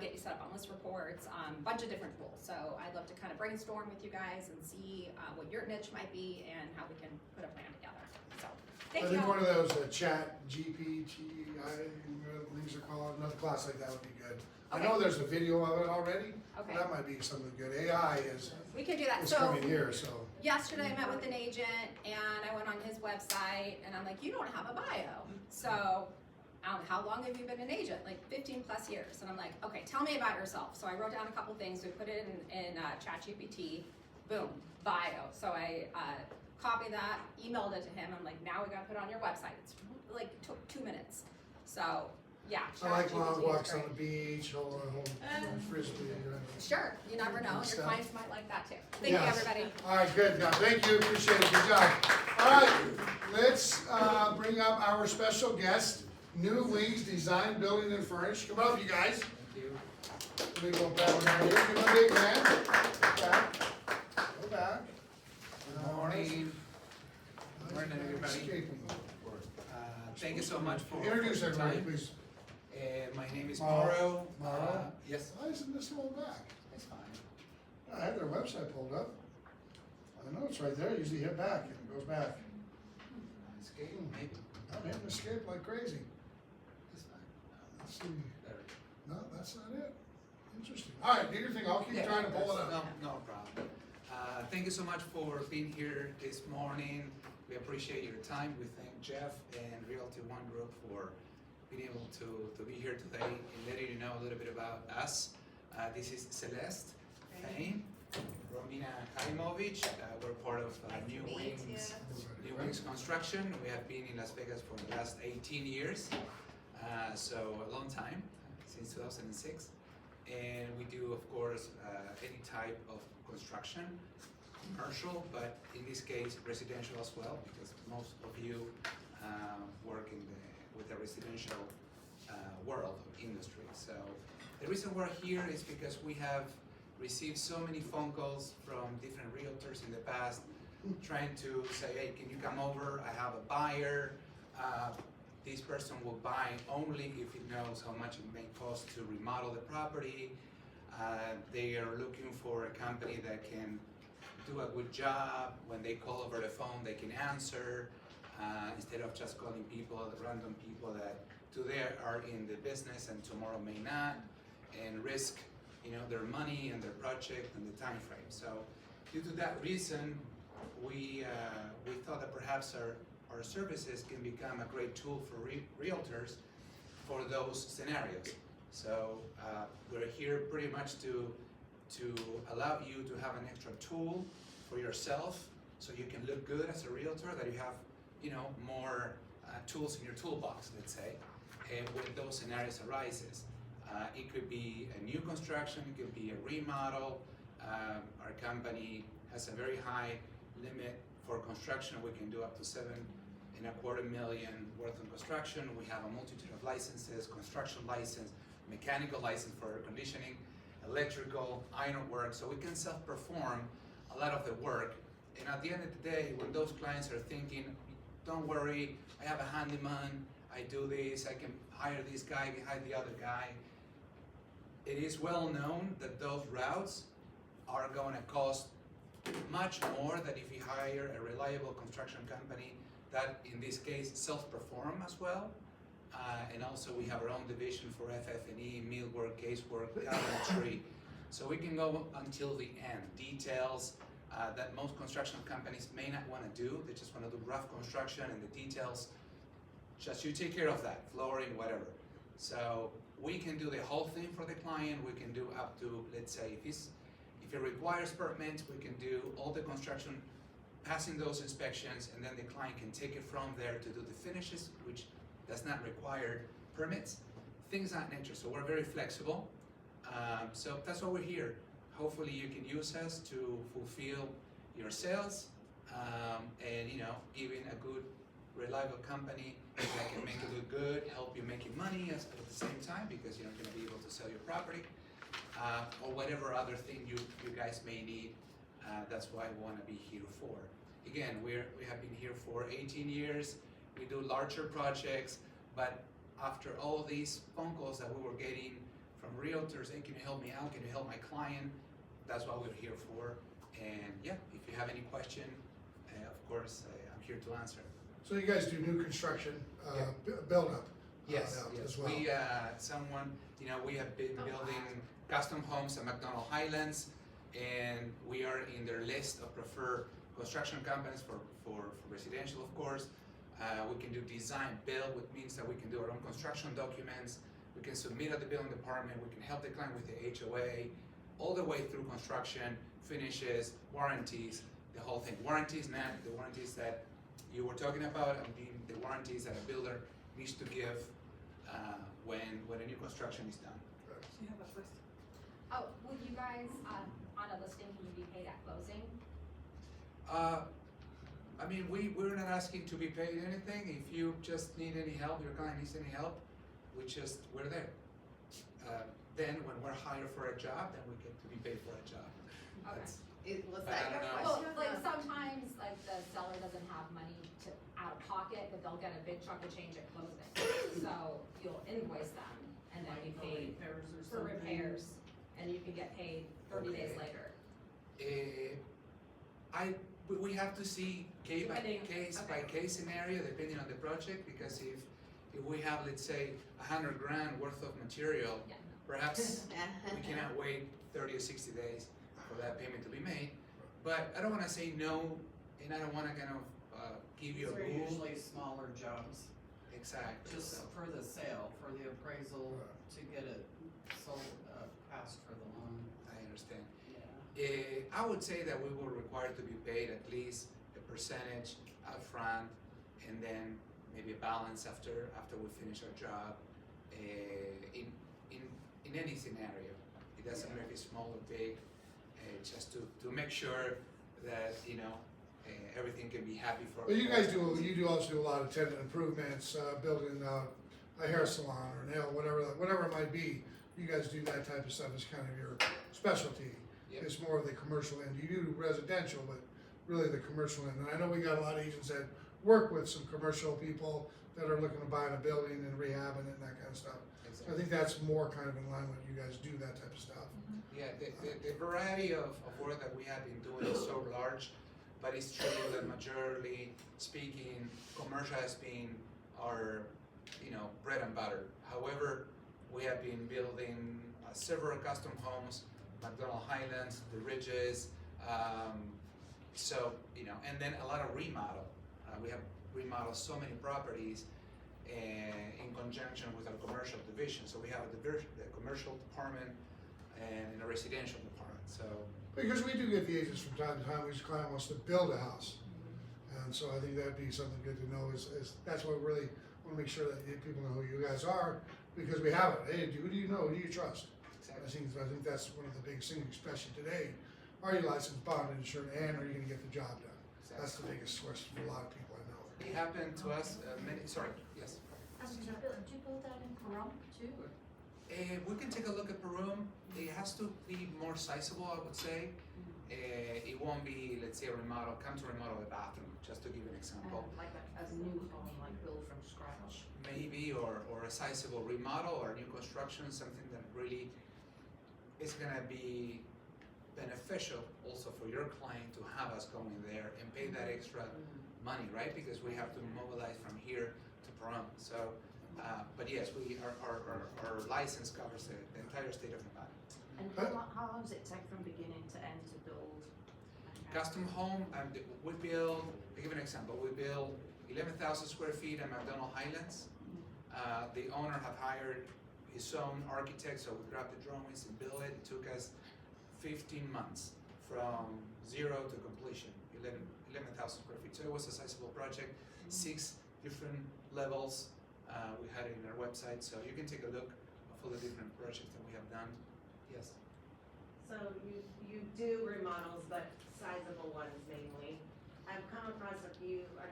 S7: get you set up on list reports, bunch of different tools. So I'd love to kind of brainstorm with you guys and see what your niche might be and how we can put a plan together. So Thank
S1: I
S7: you.
S1: think one of those chat GPT, things are called, another class like that would be good. I know
S7: Okay.
S1: there's a video of it already,
S7: Okay.
S1: that might be something good. AI is
S7: We can do that.
S1: is
S7: So
S1: coming here, so.
S7: yesterday I met with an agent and I went on his website and I'm like, you don't have a bio. So how long have you been an agent? Like 15 plus years. And I'm like, okay, tell me about yourself. So I wrote down a couple things. We put it in ChatGPT. Boom, bio. So I copied that, emailed it to him. I'm like, now we got to put it on your website. It's like took 2 minutes. So yeah.
S1: I like long
S7: ChatGPT is
S1: walks on
S7: great.
S1: the beach, or frisbee.
S7: Sure, you never know. Your
S1: Stuff.
S7: clients might like that too. Thank you,
S1: Yes.
S7: everybody.
S1: All right, good, yeah, thank you, appreciate it, good job. All right, let's bring up our special guest, New Wings Design, Building and Furnish. Come up, you guys. Let me go back down here, give him a big hand. Go back. Go back.
S10: Good morning. Morning,
S1: Nice
S10: everybody.
S1: escaping.
S10: Thank you so much for
S1: Introduce
S10: for your
S1: everybody,
S10: time.
S1: please.
S10: My name is
S1: Mauro.
S10: Mauro.
S1: Mauro?
S10: Yes,
S1: Why isn't this all back?
S10: it's fine.
S1: I have their website pulled up. I know it's right there, usually hit back and it goes back.
S10: Escape, maybe.
S1: I'm hitting escape like crazy.
S10: It's fine.
S1: Let's see.
S10: There.
S1: No, that's not it. Interesting. All right, do your thing. I'll keep
S10: Yeah,
S1: trying to pull it
S10: that's-
S1: up.
S10: No problem. Thank you so much for being here this morning. We appreciate your time. We thank Jeff and Realty One Group for being able to be here today and letting you know a little bit about us. This is Celeste Fain, Romina Kalimovic. We're part of New Wings. New Wings Construction. We have been in Las Vegas for the last 18 years, so a long time, since 2006. And we do, of course, any type of construction, commercial, but in this case, residential as well, because most of you work with the residential world of industry. So the reason we're here is because we have received so many phone calls from different realtors in the past trying to say, hey, can you come over? I have a buyer. This person will buy only if it knows how much it may cost to remodel the property. They are looking for a company that can do a good job. When they call over the phone, they can answer instead of just calling random people that today are in the business and tomorrow may not, and risk their money and their project and the time frame. So due to that reason, we thought that perhaps our services can become a great tool for realtors for those scenarios. So we're here pretty much to allow you to have an extra tool for yourself, so you can look good as a realtor, that you have more tools in your toolbox, let's say, when those scenarios arises. It could be a new construction, it could be a remodel. Our company has a very high limit for construction. We can do up to $7.25 million worth of construction. We have a multitude of licenses: construction license, mechanical license for air conditioning, electrical, ironwork. So we can self-perform a lot of the work. And at the end of the day, when those clients are thinking, don't worry, I have a handyman, I do this, I can hire this guy, I can hire the other guy. It is well known that those routes are going to cost much more than if you hire a reliable construction company that, in this case, self-perform as well. And also we have our own division for FF&E, millwork, casework, cabinetry. So we can go until the end. Details that most construction companies may not want to do. They just want to do rough construction, and the details, just you take care of that, flooring, whatever. So we can do the whole thing for the client. We can do up to, let's say, if it requires permits, we can do all the construction, passing those inspections, and then the client can take it from there to do the finishes, which does not require permits, things of that nature. So we're very flexible. So that's why we're here. Hopefully you can use us to fulfill your sales, and giving a good, reliable company that can make it look good, help you making money at the same time, because you're not going to be able to sell your property, or whatever other thing you guys may need. That's why we want to be here for. Again, we have been here for 18 years. We do larger projects, but after all these phone calls that we were getting from realtors, hey, can you help me out? Can you help my client? That's what we're here for. And yeah, if you have any question, of course, I'm here to answer.
S1: So you guys do new construction, build-up?
S10: Yes,
S1: out
S10: yes,
S1: as well.
S10: we, we have been building custom homes at McDonald Highlands, and we are in their list of preferred construction companies for residential, of course. We can do design build, which means that we can do our own construction documents. We can submit at the building department. We can help the client with the HOA, all the way through construction, finishes, warranties, the whole thing. Warranties, not the warranties that you were talking about. I mean, the warranties that a builder needs to give when a new construction is done.
S9: You have a question?
S11: Oh, would you guys, on a listing, can you be paid at closing?
S10: I mean, we're not asking to be paid anything. If you just need any help, your client needs any help, we're there. Then when we're hired for a job, then we get to be paid for a job.
S11: Okay.
S10: That's-
S3: Was
S10: But I
S3: that your
S10: don't know.
S11: Well,
S3: question?
S11: like sometimes, like the seller doesn't have money to, out of pocket, but they'll get a big chunk of change at closing. So you'll invoice them and then be
S3: For
S11: paid
S3: repairs or
S11: for
S3: something.
S11: repairs, and you can get paid 30 days
S10: Okay.
S11: later.
S10: We have to see case by
S11: Depending-
S10: case scenario, depending on the project, because if we have, let's say, $100,000 worth of material,
S11: Yeah.
S10: perhaps we cannot wait 30 or 60 days for that payment to be made. But I don't wanna say no, and I don't wanna kind of give you a
S9: These are
S10: rule.
S9: usually smaller jobs,
S10: Exactly.
S9: just
S10: So,
S9: for the sale, for the appraisal, to get it sold, passed for the loan.
S10: I understand.
S9: Yeah.
S10: I would say that we will require to be paid at least a percentage upfront, and then maybe a balance after we finish our job. In any scenario, it doesn't matter if it's small or big, just to make sure that everything can be happy for.
S1: But you guys also do a lot of tenant improvements, building a hair salon or nail, whatever it might be. You guys do that type of stuff as kind of your specialty.
S10: Yep.
S1: It's more of the commercial end. You do residential, but really the commercial end. And I know we got a lot of agents that work with some commercial people that are looking to buy a building and rehabbing it and that kind of stuff. So I think that's more kind of in line with you guys do that type of stuff.
S10: Yeah, the variety of work that we have been doing is so large, but it's true that majorly speaking, commercial has been our, bread and butter. However, we have been building several custom homes, McDonald Highlands, the Ridges, and then a lot of remodel. We have remodeled so many properties in conjunction with our commercial division. So we have the commercial department and a residential department. So
S1: Because we do get the agents from time to time, whose client wants to build a house. And so I think that'd be something good to know is that's what we really want to make sure that people know who you guys are, because we have it. Hey, who do you know? Who do you trust? I think that's one of the biggest things, especially today. Are you licensed, bonded, insured, and are you gonna get the job done? That's the biggest question for a lot of people I know.
S10: it happened to us yes.
S3: Do you build that in Pahrump too, or?
S10: We can take a look at Perum. It has to be more sizable, I would say. It won't be, let's say, remodel a bathroom, just to give you an example.
S3: Like a new home, like built from scratch?
S10: Maybe, or a sizable remodel or new construction, something that really is gonna be beneficial also for your client to have us going there and pay that extra money, right? Because we have to mobilize from here to Pahrump. So, but yes, our license covers the entire state of Nevada.
S3: And how long does it take from beginning to end to build?
S10: Custom home, we build, to give an example, we build 11,000 square feet at McDonald Highlands. The owner have hired his own architect, so we grabbed the drawings and built it. It took us 15 months from zero to completion, 11,000 square feet. So it was a sizable project, 6 different levels. We had it in our website, so you can take a look of all the different projects that we have done. Yes.
S12: So you do remodels, but sizable ones mainly. I've come across a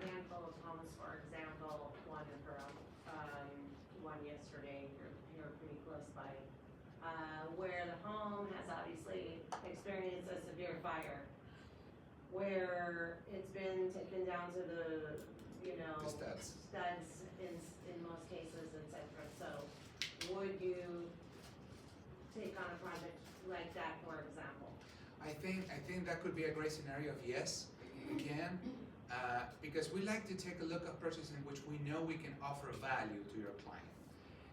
S12: handful of homes, for example, one in Pearl, one yesterday, you're pretty close by, where the home has obviously experienced a severe fire, where it's been taken down to the,
S10: The studs.
S12: studs in most cases, et cetera. So would you take on a project like that, for example?
S10: I think that could be a great scenario of yes, we can. Because we like to take a look at projects in which we know we can offer value to your client.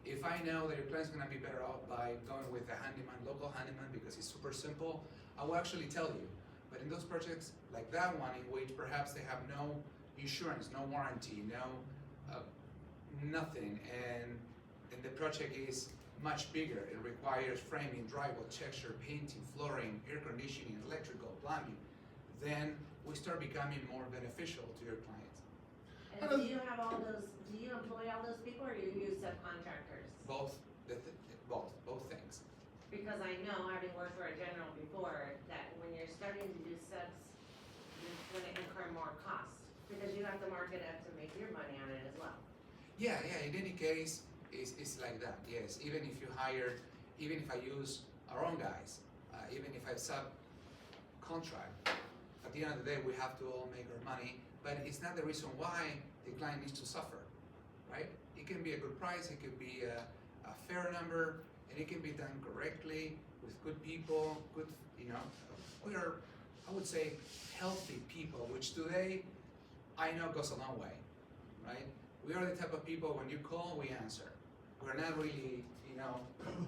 S10: If I know that your client's gonna be better off by going with a handyman, local handyman, because it's super simple, I will actually tell you. But in those projects like that one, in which perhaps they have no insurance, no warranty, nothing, and the project is much bigger, it requires framing, drywall, texture, painting, flooring, air conditioning, electrical, plumbing, then we start becoming more beneficial to your clients.
S12: And do you have all those, do you employ all those people or do you use subcontractors?
S10: Both things.
S12: Because I know, having worked for a general before, that when you're starting to do subs, you're gonna incur more cost, because you have to mark it up to make your money on it as well.
S10: Yeah, in any case, it's like that, yes. Even if I use our own guys, even if I subcontract, at the end of the day, we have to all make our money, but it's not the reason why the client needs to suffer, right? It can be a good price, it could be a fair number, and it can be done correctly with good people, we are, I would say, healthy people, which today I know goes a long way, right? We are the type of people, when you call, we answer. We're not really,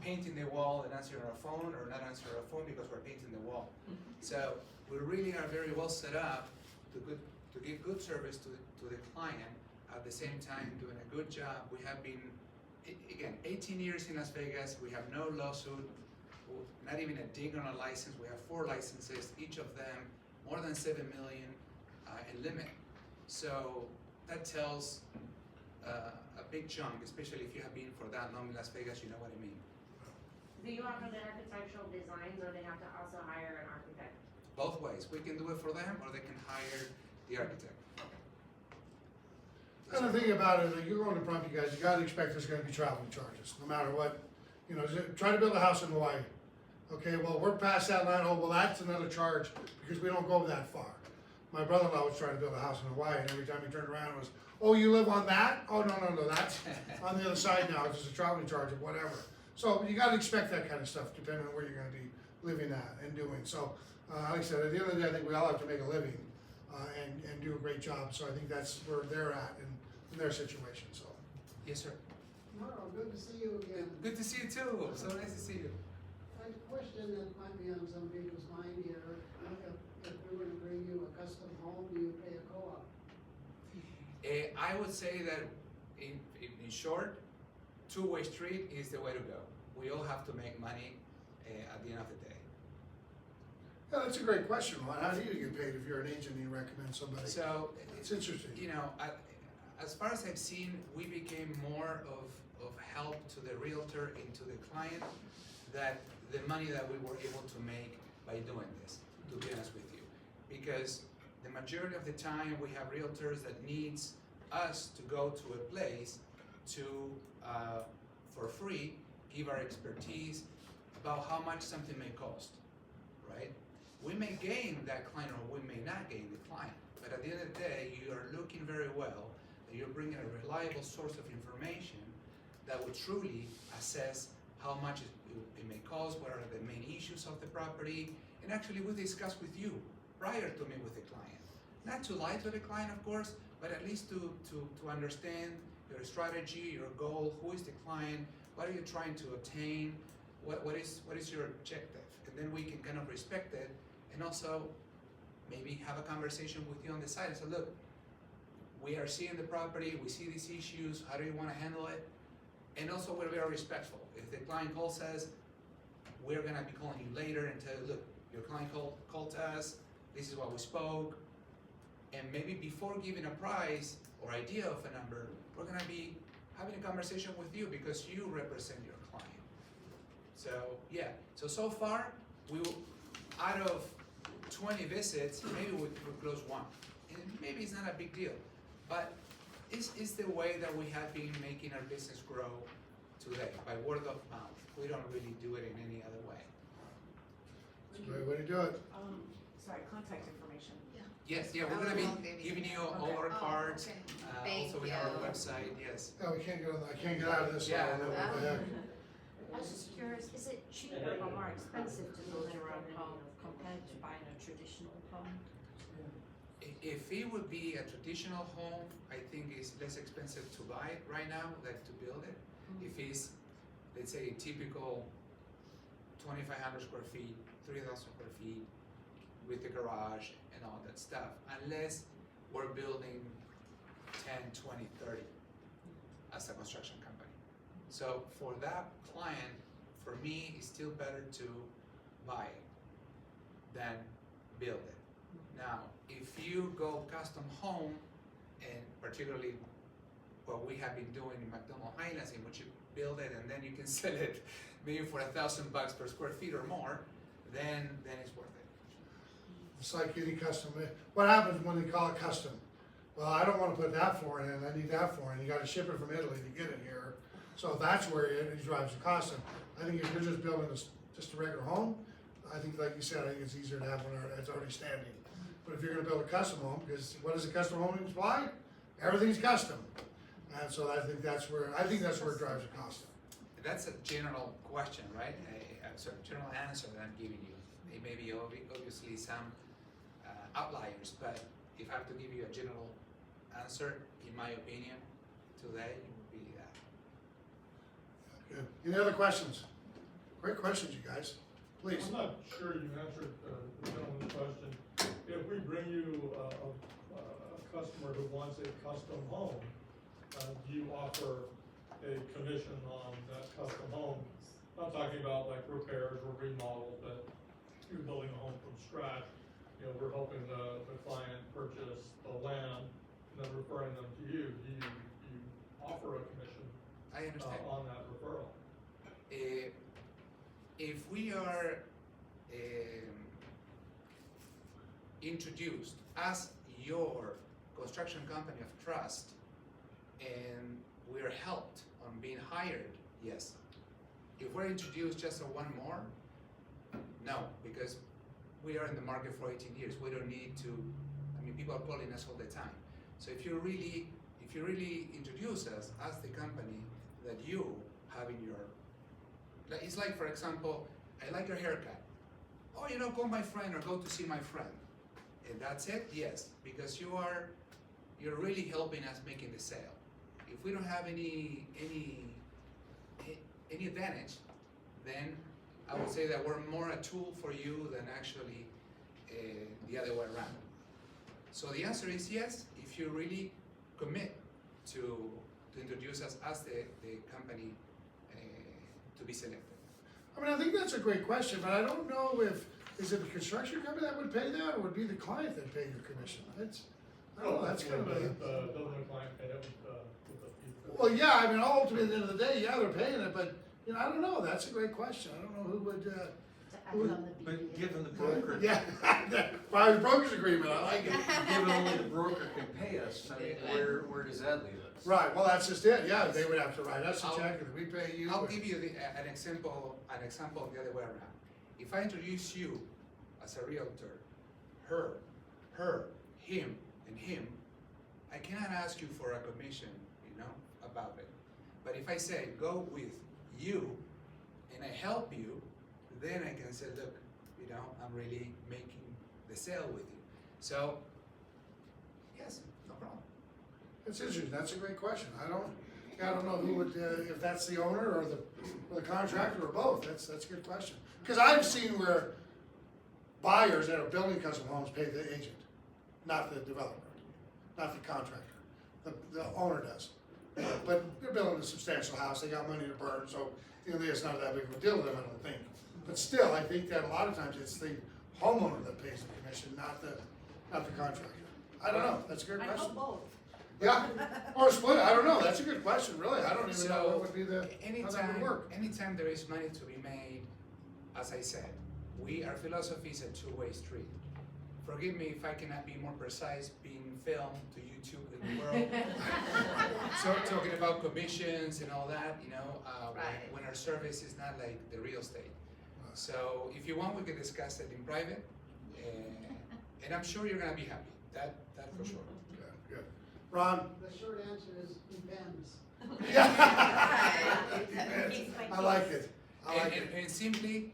S10: painting the wall and answering our phone, or not answering our phone because we're painting the wall. So we really are very well set up to give good service to the client, at the same time doing a good job. We have been, again, 18 years in Las Vegas. We have no lawsuit, not even a ding on a license. We have 4 licenses, each of them more than 7 million in limit. So that tells a big chunk, especially if you have been for that long in Las Vegas, you know what I mean.
S12: Do you offer the architectural designs, or they have to also hire an architect?
S10: Both ways. We can do it for them, or they can hire the architect.
S1: And the thing about it, you're going to prompt you guys, you gotta expect there's gonna be traveling charges, no matter what. Try to build a house in Hawaii. Okay, well, we're past that line, oh, well, that's another charge, because we don't go that far. My brother-in-law was trying to build a house in Hawaii, and every time he turned around, it was, oh, you live on that? Oh, no, that's on the other side now, it's just a traveling charge or whatever. So you gotta expect that kind of stuff, depending on where you're gonna be living at and doing. So, like I said, at the end of the day, I think we all have to make a living, and do a great job, so I think that's where they're at in their situation, so.
S10: Yes, sir.
S13: Tomorrow, good to see you again.
S10: Good to see you too. So nice to see you.
S13: A question that might be on some people's mind here, if we were to bring you a custom home, do you pay a co-op?
S10: I would say that in short, two-way street is the way to go. We all have to make money at the end of the day.
S1: Yeah, that's a great question, Ron. How do you get paid if you're an agent and you recommend somebody?
S10: So
S1: It's interesting.
S10: As far as I've seen, we became more of help to the realtor and to the client that the money that we were able to make by doing this, to be honest with you. Because the majority of the time we have realtors that needs us to go to a place to, for free, give our expertise about how much something may cost, right? We may gain that client or we may not gain the client, but at the end of the day, you are looking very well that you're bringing a reliable source of information that will truly assess how much it may cost, what are the main issues of the property, and actually we discuss with you prior to meet with the client. Not to lie to the client, of course, but at least to understand your strategy, your goal, who is the client, what are you trying to obtain, what is your objective, and then we can kind of respect it, and also maybe have a conversation with you on the side and say, look, we are seeing the property, we see these issues, how do you want to handle it? And also we're very respectful. If the client calls us, we're going to be calling you later and tell you, look, your client called us, this is what we spoke, and maybe before giving a price or idea of a number, we're going to be having a conversation with you because you represent your client. So yeah, so far, out of 20 visits, maybe we close 1. And maybe it's not a big deal, but it's the way that we have been making our business grow today, by word of mouth. We don't really do it in any other way.
S1: It's a great way to do it.
S3: Sorry, contact information.
S10: Yes, yeah, we're gonna be giving you all our cards, also with our website, yes.
S1: Oh, I can't get out of this.
S10: Yeah.
S1: What the heck?
S3: I was just curious, is it cheaper or more expensive to build your own home compared to buying a traditional home?
S10: If it would be a traditional home, I think it's less expensive to buy it right now than to build it. If it's, let's say, a typical 2,500 square feet, 3,000 square feet, with the garage and all that stuff, unless we're building 10, 20, 30 as a construction company. So for that client, for me, it's still better to buy it than build it. Now, if you go custom home, and particularly what we have been doing in McDonald Highlands, in which you build it and then you can sell it maybe for $1,000 per square feet or more, then it's worth it.
S1: It's like any custom, what happens when they call it custom? Well, I don't wanna put that flooring in, I need that flooring, you gotta ship it from Italy to get it here. So that's where it drives the cost up. I think if you're just building just a regular home, I think like you said, I think it's easier to have one that's already standing. But if you're gonna build a custom home, because what does a custom home imply? Everything's custom. And so I think that's where it drives the cost up.
S10: That's a general question, right? So general answer that I'm giving you. It may be obviously some outliers, but if I have to give you a general answer, in my opinion, today, it would be that.
S1: Good. Any other questions? Great questions, you guys. Please.
S14: I'm not sure you answered the gentleman's question. If we bring you a customer who wants a custom home, do you offer a commission on that custom home? I'm not talking about like repairs or remodels, but you're building a home from scratch. You know, we're helping the client purchase the land and then referring them to you. Do you offer a commission
S10: I understand.
S14: On that referral?
S10: If we are introduced as your construction company of trust and we're helped on being hired, yes. If we're introduced just a one more, no, because we are in the market for 18 years. We don't need to, I mean, people are calling us all the time. So if you really introduce us as the company that you have in your, it's like, for example, I like your haircut. Oh, you know, call my friend or go to see my friend. And that's it? Yes, because you're really helping us making the sale. If we don't have any advantage, then I would say that we're more a tool for you than actually the other way around. So the answer is yes, if you really commit to introduce us as the company to be selected.
S1: I mean, I think that's a great question, but I don't know is it the construction company that would pay that, or would it be the client that pay your commission? I don't know, that's kind of a.
S14: Doesn't the client pay it with the fee?
S1: Well, yeah, I mean, ultimately, at the end of the day, yeah, they're paying it, but, you know, I don't know, that's a great question. I don't know who would,
S8: But given the broker,
S1: yeah, by the broker's agreement, I like it.
S8: given only the broker can pay us, I mean, where does that leave us?
S1: Right, well, that's just it, yeah, they would have to write us a check, and we pay you.
S10: I'll give you an example the other way around. If I introduce you as a realtor, her, him, and him, I cannot ask you for a commission, you know, about it. But if I say, go with you, and I help you, then I can say, look, you know, I'm really making the sale with you. So, yes, no problem.
S1: That's interesting, that's a great question. I don't know who would, if that's the owner or the contractor or both, that's a good question. Because I've seen where buyers that are building custom homes pay the agent, not the developer, not the contractor. The owner does. But they're building a substantial house, they got money to burn, so, you know, it's not that big of a deal to them, I don't think. But still, I think that a lot of times it's the homeowner that pays the commission, not the contractor. I don't know, that's a good question.
S3: I hope both.
S1: Yeah, or split, I don't know, that's a good question, really, I don't even know what would be how that would work.
S10: Anytime there is money to be made, as I said, our philosophy is a two-way street. Forgive me if I cannot be more precise, being filmed to YouTube in the world. So talking about commissions and all that, you know, when our service is not like the real estate. So if you want, we can discuss it in private, and I'm sure you're gonna be happy, that for sure.
S1: Good. Ron?
S13: The short answer is depends.
S1: Depends. I like it.
S10: And simply,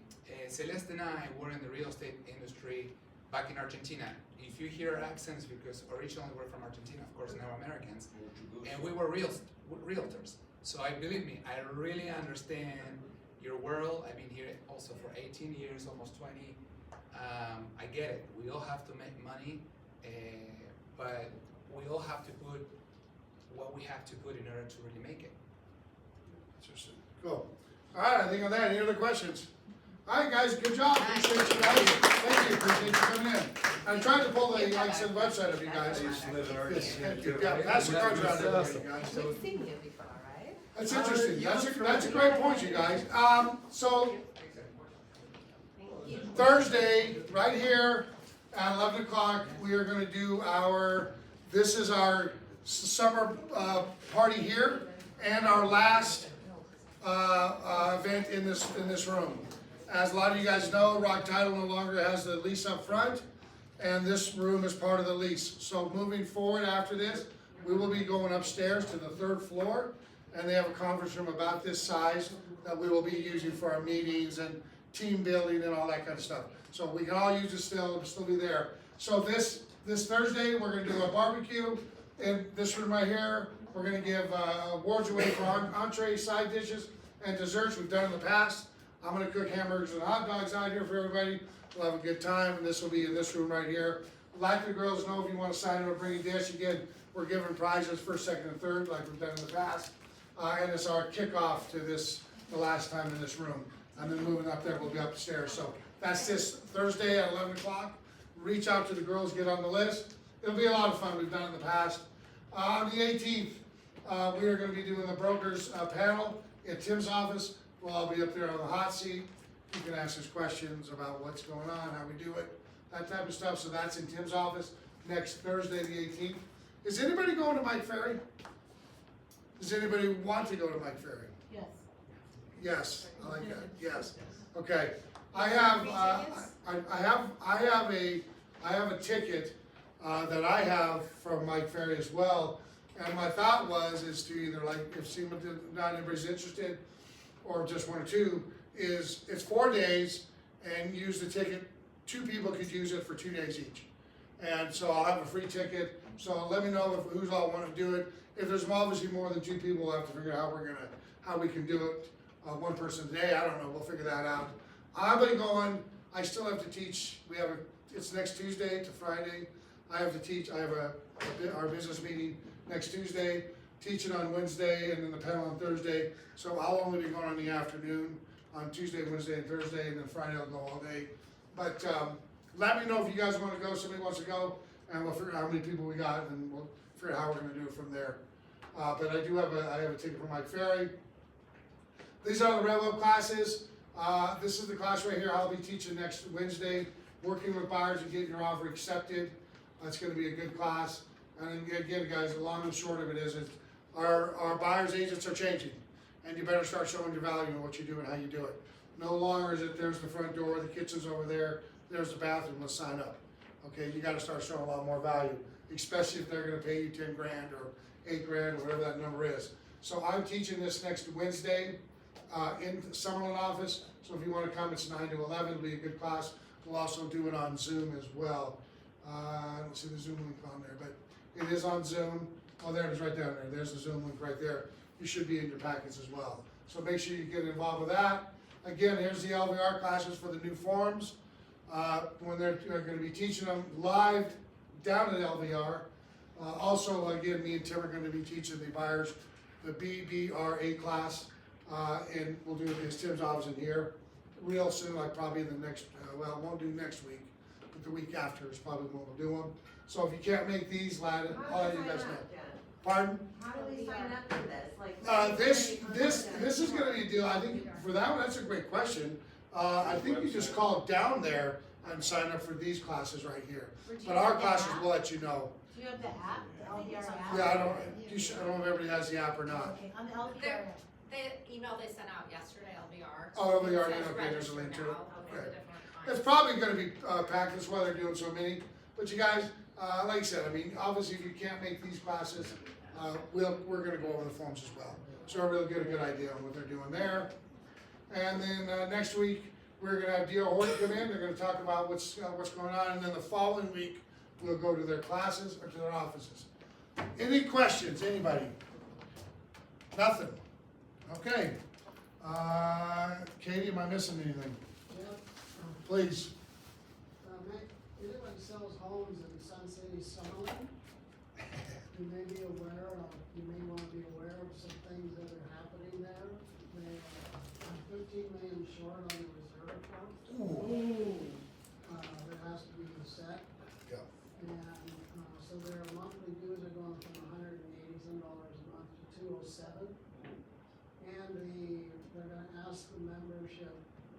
S10: Celeste and I were in the real estate industry back in Argentina. If you hear accents, because originally we're from Argentina, of course, now Americans, and we were realtors. So believe me, I really understand your world. I've been here also for 18 years, almost 20. I get it. We all have to make money, but we all have to put what we have to put in order to really make it.
S1: Interesting. Cool. All right, I think on that, any other questions? All right, guys, good job. Appreciate you guys. Thank you. Appreciate you coming in. I tried to pull the Langston website of you guys. Yeah, pass the cards around there, you guys.
S11: We've seen you before, right?
S1: That's interesting. That's a great point, you guys. So Thursday, right here at 11 o'clock, we are going to do this is our summer party here and our last event in this room. As a lot of you guys know, Rock Title no longer has the lease up front, and this room is part of the lease. So moving forward after this, we will be going upstairs to the 3rd floor, and they have a conference room about this size that we will be using for our meetings and team building and all that kind of stuff. So we can all use it still be there. So this Thursday, we're gonna do a barbecue in this room right here. We're gonna give awards away for entrees, side dishes, and desserts we've done in the past. I'm gonna cook hamburgers and hot dogs out here for everybody. We'll have a good time, and this will be in this room right here. Let the girls know if you wanna sign up or bring a dish. Again, we're giving prizes first, second, and third like we've done in the past. And it's our kickoff to the last time in this room. And then moving up there, we'll be upstairs. So that's this Thursday at 11 o'clock. Reach out to the girls, get on the list. It'll be a lot of fun. We've done it in the past. On the 18th, we are gonna be doing the brokers panel at Tim's office. We'll all be up there on the hot seat. You can ask us questions about what's going on, how we do it, that type of stuff. So that's in Tim's office next Thursday, the 18th. Is anybody going to Mike Ferry? Does anybody want to go to Mike Ferry?
S2: Yes.
S1: Yes, I like that. Yes. Okay. I have a ticket that I have from Mike Ferry as well. And my thought is to either if not everybody's interested, or just 1 or 2, is it's 4 days and use the ticket. 2 people could use it for 2 days each. And so I'll have a free ticket. So let me know who's all want to do it. If there's obviously more than 2 people, we'll have to figure out how we can do it. 1 person a day, I don't know, we'll figure that out. I've been going, I still have to teach, it's next Tuesday to Friday. I have to teach, our business meeting next Tuesday, teaching on Wednesday, and then the panel on Thursday. So I'll only be going on the afternoon on Tuesday, Wednesday, and Thursday, and then Friday I'll go all day. But let me know if you guys want to go, somebody wants to go, and we'll figure out how many people we got, and we'll figure out how we're gonna do it from there. But I have a ticket for Mike Ferry. These are the rev-up classes. This is the class right here I'll be teaching next Wednesday, working with buyers and getting your offer accepted. It's gonna be a good class. And again, guys, the long and short of it is our buyers agents are changing, and you better start showing your value in what you do and how you do it. No longer is it there's the front door, the kitchen's over there, there's the bathroom, let's sign up. Okay, you gotta start showing a lot more value, especially if they're gonna pay you 10 grand or 8 grand or whatever that number is. So I'm teaching this next Wednesday in the Summerlin office. So if you wanna come, it's 9 to 11, it'll be a good class. We'll also do it on Zoom as well. I don't see the Zoom link on there, but it is on Zoom. Oh, there it is right down there. There's the Zoom link right there. You should be in your packets as well. So make sure you get involved with that. Again, here's the LVR classes for the new forms. When they're going to be teaching them live down at LVR. Also, again, me and Tim are going to be teaching the buyers the BBRA class, and we'll do it in Tim's office in here real soon, like probably in the next, well, won't do next week, but the week after is probably when we'll do them. So if you can't make these, I'll let you guys know. Pardon?
S12: How do we sign up for this? Like,
S1: this is gonna be a deal, I think, for that one, that's a great question. I think you just call down there and sign up for these classes right here. But our classes will let you know.
S2: Do you have the app, the LVR app?
S1: Yeah, I don't know if everybody has the app or not.
S2: Okay, on the LVR.
S7: The email they sent out yesterday, LVR.
S1: Oh, LVR,
S7: It says
S1: okay, there's a link to it.
S7: register now for
S1: Okay.
S7: the different
S1: It's
S7: times.
S1: probably gonna be packed, that's why they're doing so many. But you guys, like I said, I mean, obviously if you can't make these classes, we're gonna go over the forms as well. So everybody will get a good idea on what they're doing there. And then next week, we're gonna have D.O. Horton come in, they're gonna talk about what's going on, and then the following week, we'll go to their classes or to their offices. Any questions, anybody? Nothing? Okay. Katie, am I missing anything?
S13: Jeff,
S1: Please.
S13: anyone sells homes in Sun City, Summerlin, you may be aware of, you may wanna be aware of some things that are happening there. They are 13 million short on the reserve account. That has to be set.
S1: Yeah.
S13: And, so their monthly dues are going from $180 some dollars a month to $207. And they're gonna ask the membership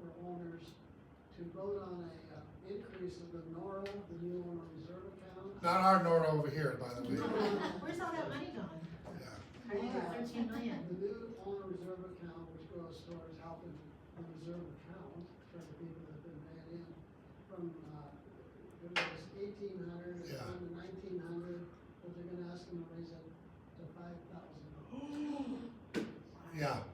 S13: or owners to vote on a increase of the NORA, the new owner reserve account.
S1: Not our Nora over here, by the way.
S2: Where's all that money going?
S1: Yeah.
S2: How do you get 13 million?
S13: The new owner reserve account, which goes towards helping the reserve account for the people that have been paying in from, it was 1,800, it's
S1: Yeah.
S13: down to 1,900, but they're gonna ask them to raise it to $5,000.
S1: Yeah.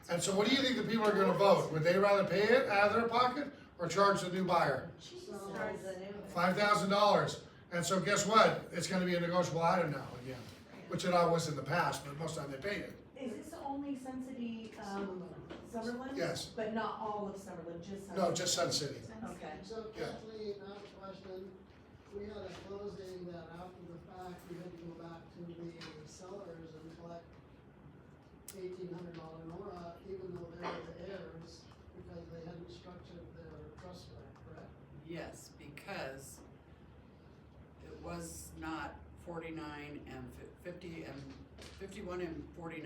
S1: And so what do you think the people are gonna vote? Would they rather pay it out of their pocket or charge the new buyer?
S12: Starts the new.
S1: $5,000. And so guess what? It's gonna be a negotiable item now again, which it always was in the past, but most of the time they paid it.
S15: Is this only Sun City, Summerlin?
S1: Yes.
S15: But not all of Summerlin, just Sun
S1: No,
S15: City?
S1: just Sun City.
S15: Okay.
S13: So
S1: Yeah.
S13: Kathleen, I have a question. We had a closing that after the fact, we had to go back to the sellers and collect $1,800 NORA, even though they were the heirs, because they hadn't structured their trust right, correct?
S9: Yes, because it was not 49 and 50 and 51 and 49%.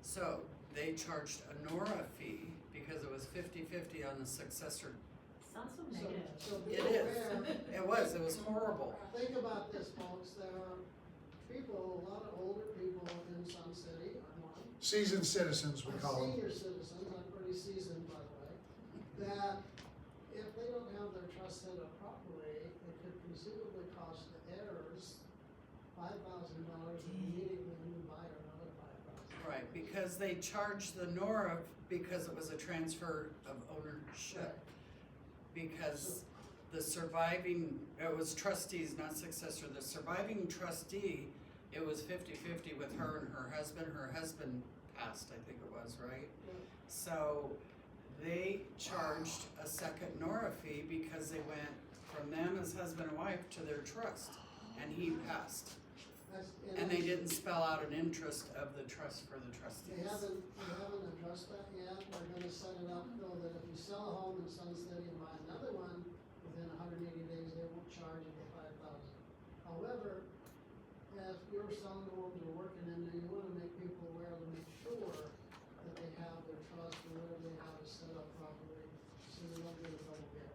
S9: So they charged a NORA fee because it was 50-50 on the successor.
S2: Sounds so negative.
S13: So be
S9: It is.
S13: aware.
S9: It was horrible.
S13: Think about this, folks, there are people, a lot of older people in Sun City, I'm one.
S1: Seasoned citizens, we call them.
S13: Senior citizens, I'm pretty seasoned by the way, that if they don't have their trust set up properly, it could conceivably cost the heirs $5,000 immediately when you buy another $5,000.
S9: Right, because they charged the NORA because it was a transfer of ownership. Because the surviving, it was trustees, not successor, the surviving trustee, it was 50-50 with her and her husband passed, I think it was, right?
S13: Yeah.
S9: So they charged a second NORA fee because they went from them as husband and wife to their trust, and he passed. And they didn't spell out an interest of the trust for the trustees.
S13: They haven't addressed that yet, they're gonna set it up though that if you sell a home in Sun City and buy another one, within 180 days, they won't charge you the $5,000. However, if you're selling homes or working in there, you wanna make people aware to make sure that they have their trust or whatever they have is set up properly, so they don't get a double dip.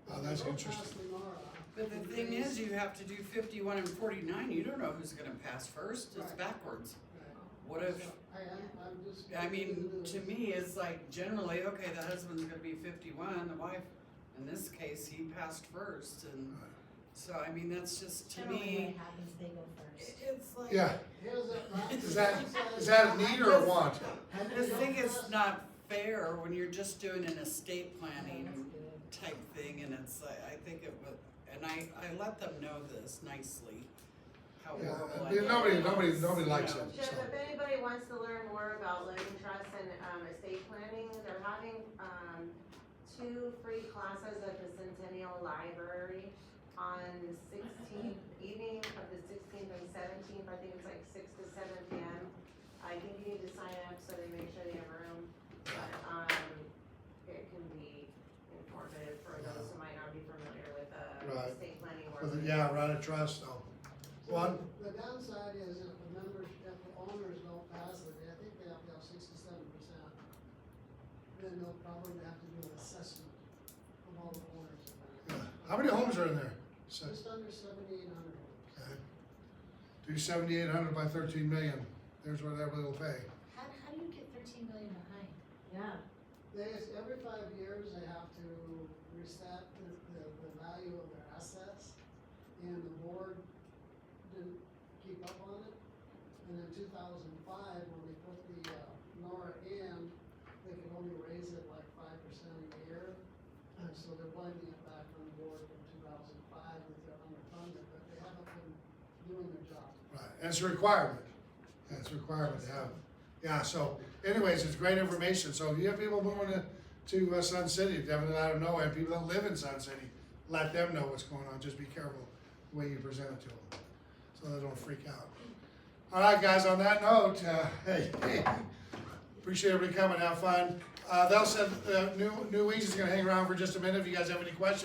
S1: Oh, that's
S13: Don't
S1: interesting.
S13: pass the NORA.
S9: But the thing is, you have to do 51 and 49, you don't know who's gonna pass first, it's
S13: Right.
S9: backwards.
S13: Right.
S9: What if,
S13: I'm just.
S9: I mean, to me, it's like generally, okay, the husband's gonna be 51, the wife, in this case, he passed first, and so, I mean, that's just, to
S2: Generally, when
S9: me,
S2: it happens, they go first.
S9: it's like.
S1: Yeah.
S13: Here's a.
S1: Is that a need or a want?
S9: The thing is not fair when you're just doing an estate planning type thing, and it's like, I think it would, and I let them know this nicely, how
S1: Yeah,
S9: horrible I
S1: yeah,
S9: think
S1: nobody
S9: it is,
S1: likes
S9: you
S1: it.
S9: know.
S12: Jeff, if anybody wants to learn more about living trust and, estate planning, they're having, 2 free classes at the Centennial Library on the 16th, evening of the 16th and 17th, I think it's like 6 to 7 p.m. I think you need to sign up so they make sure they have room, but, it can be informative for those who might not be familiar with,
S1: Right.
S12: estate planning or.
S1: Yeah, right, a trust, oh. One,
S13: The downside is if the members, if the owners don't pass it, I think they have to have 67%. Then they'll probably have to do an assessment of all the owners.
S1: yeah. How many homes are in there?
S13: Just under 7,800 homes.
S1: Okay. Do 7,800 by 13 million, there's what everybody will pay.
S2: How do you get 13 million behind?
S12: Yeah.
S13: Every 5 years, they have to reset the value of their assets, and the board didn't keep up on it. And in 2005, when they put the NORA in, they could only raise it like 5%. appointing it back on board in 2005 that they're underfunded, but they haven't been doing their job.
S1: Right, and it's a requirement. Yeah, it's a requirement to have. Yeah, so anyways, it's great information. So if you have people moving to Sun City, definitely let them know. And people that live in Sun City, let them know what's going on. Just be careful the way you present it to them, so they don't freak out. All right, guys, on that note, hey, appreciate everybody coming. Have fun. They'll send, New Wings is gonna hang around for just a minute if you guys have any questions.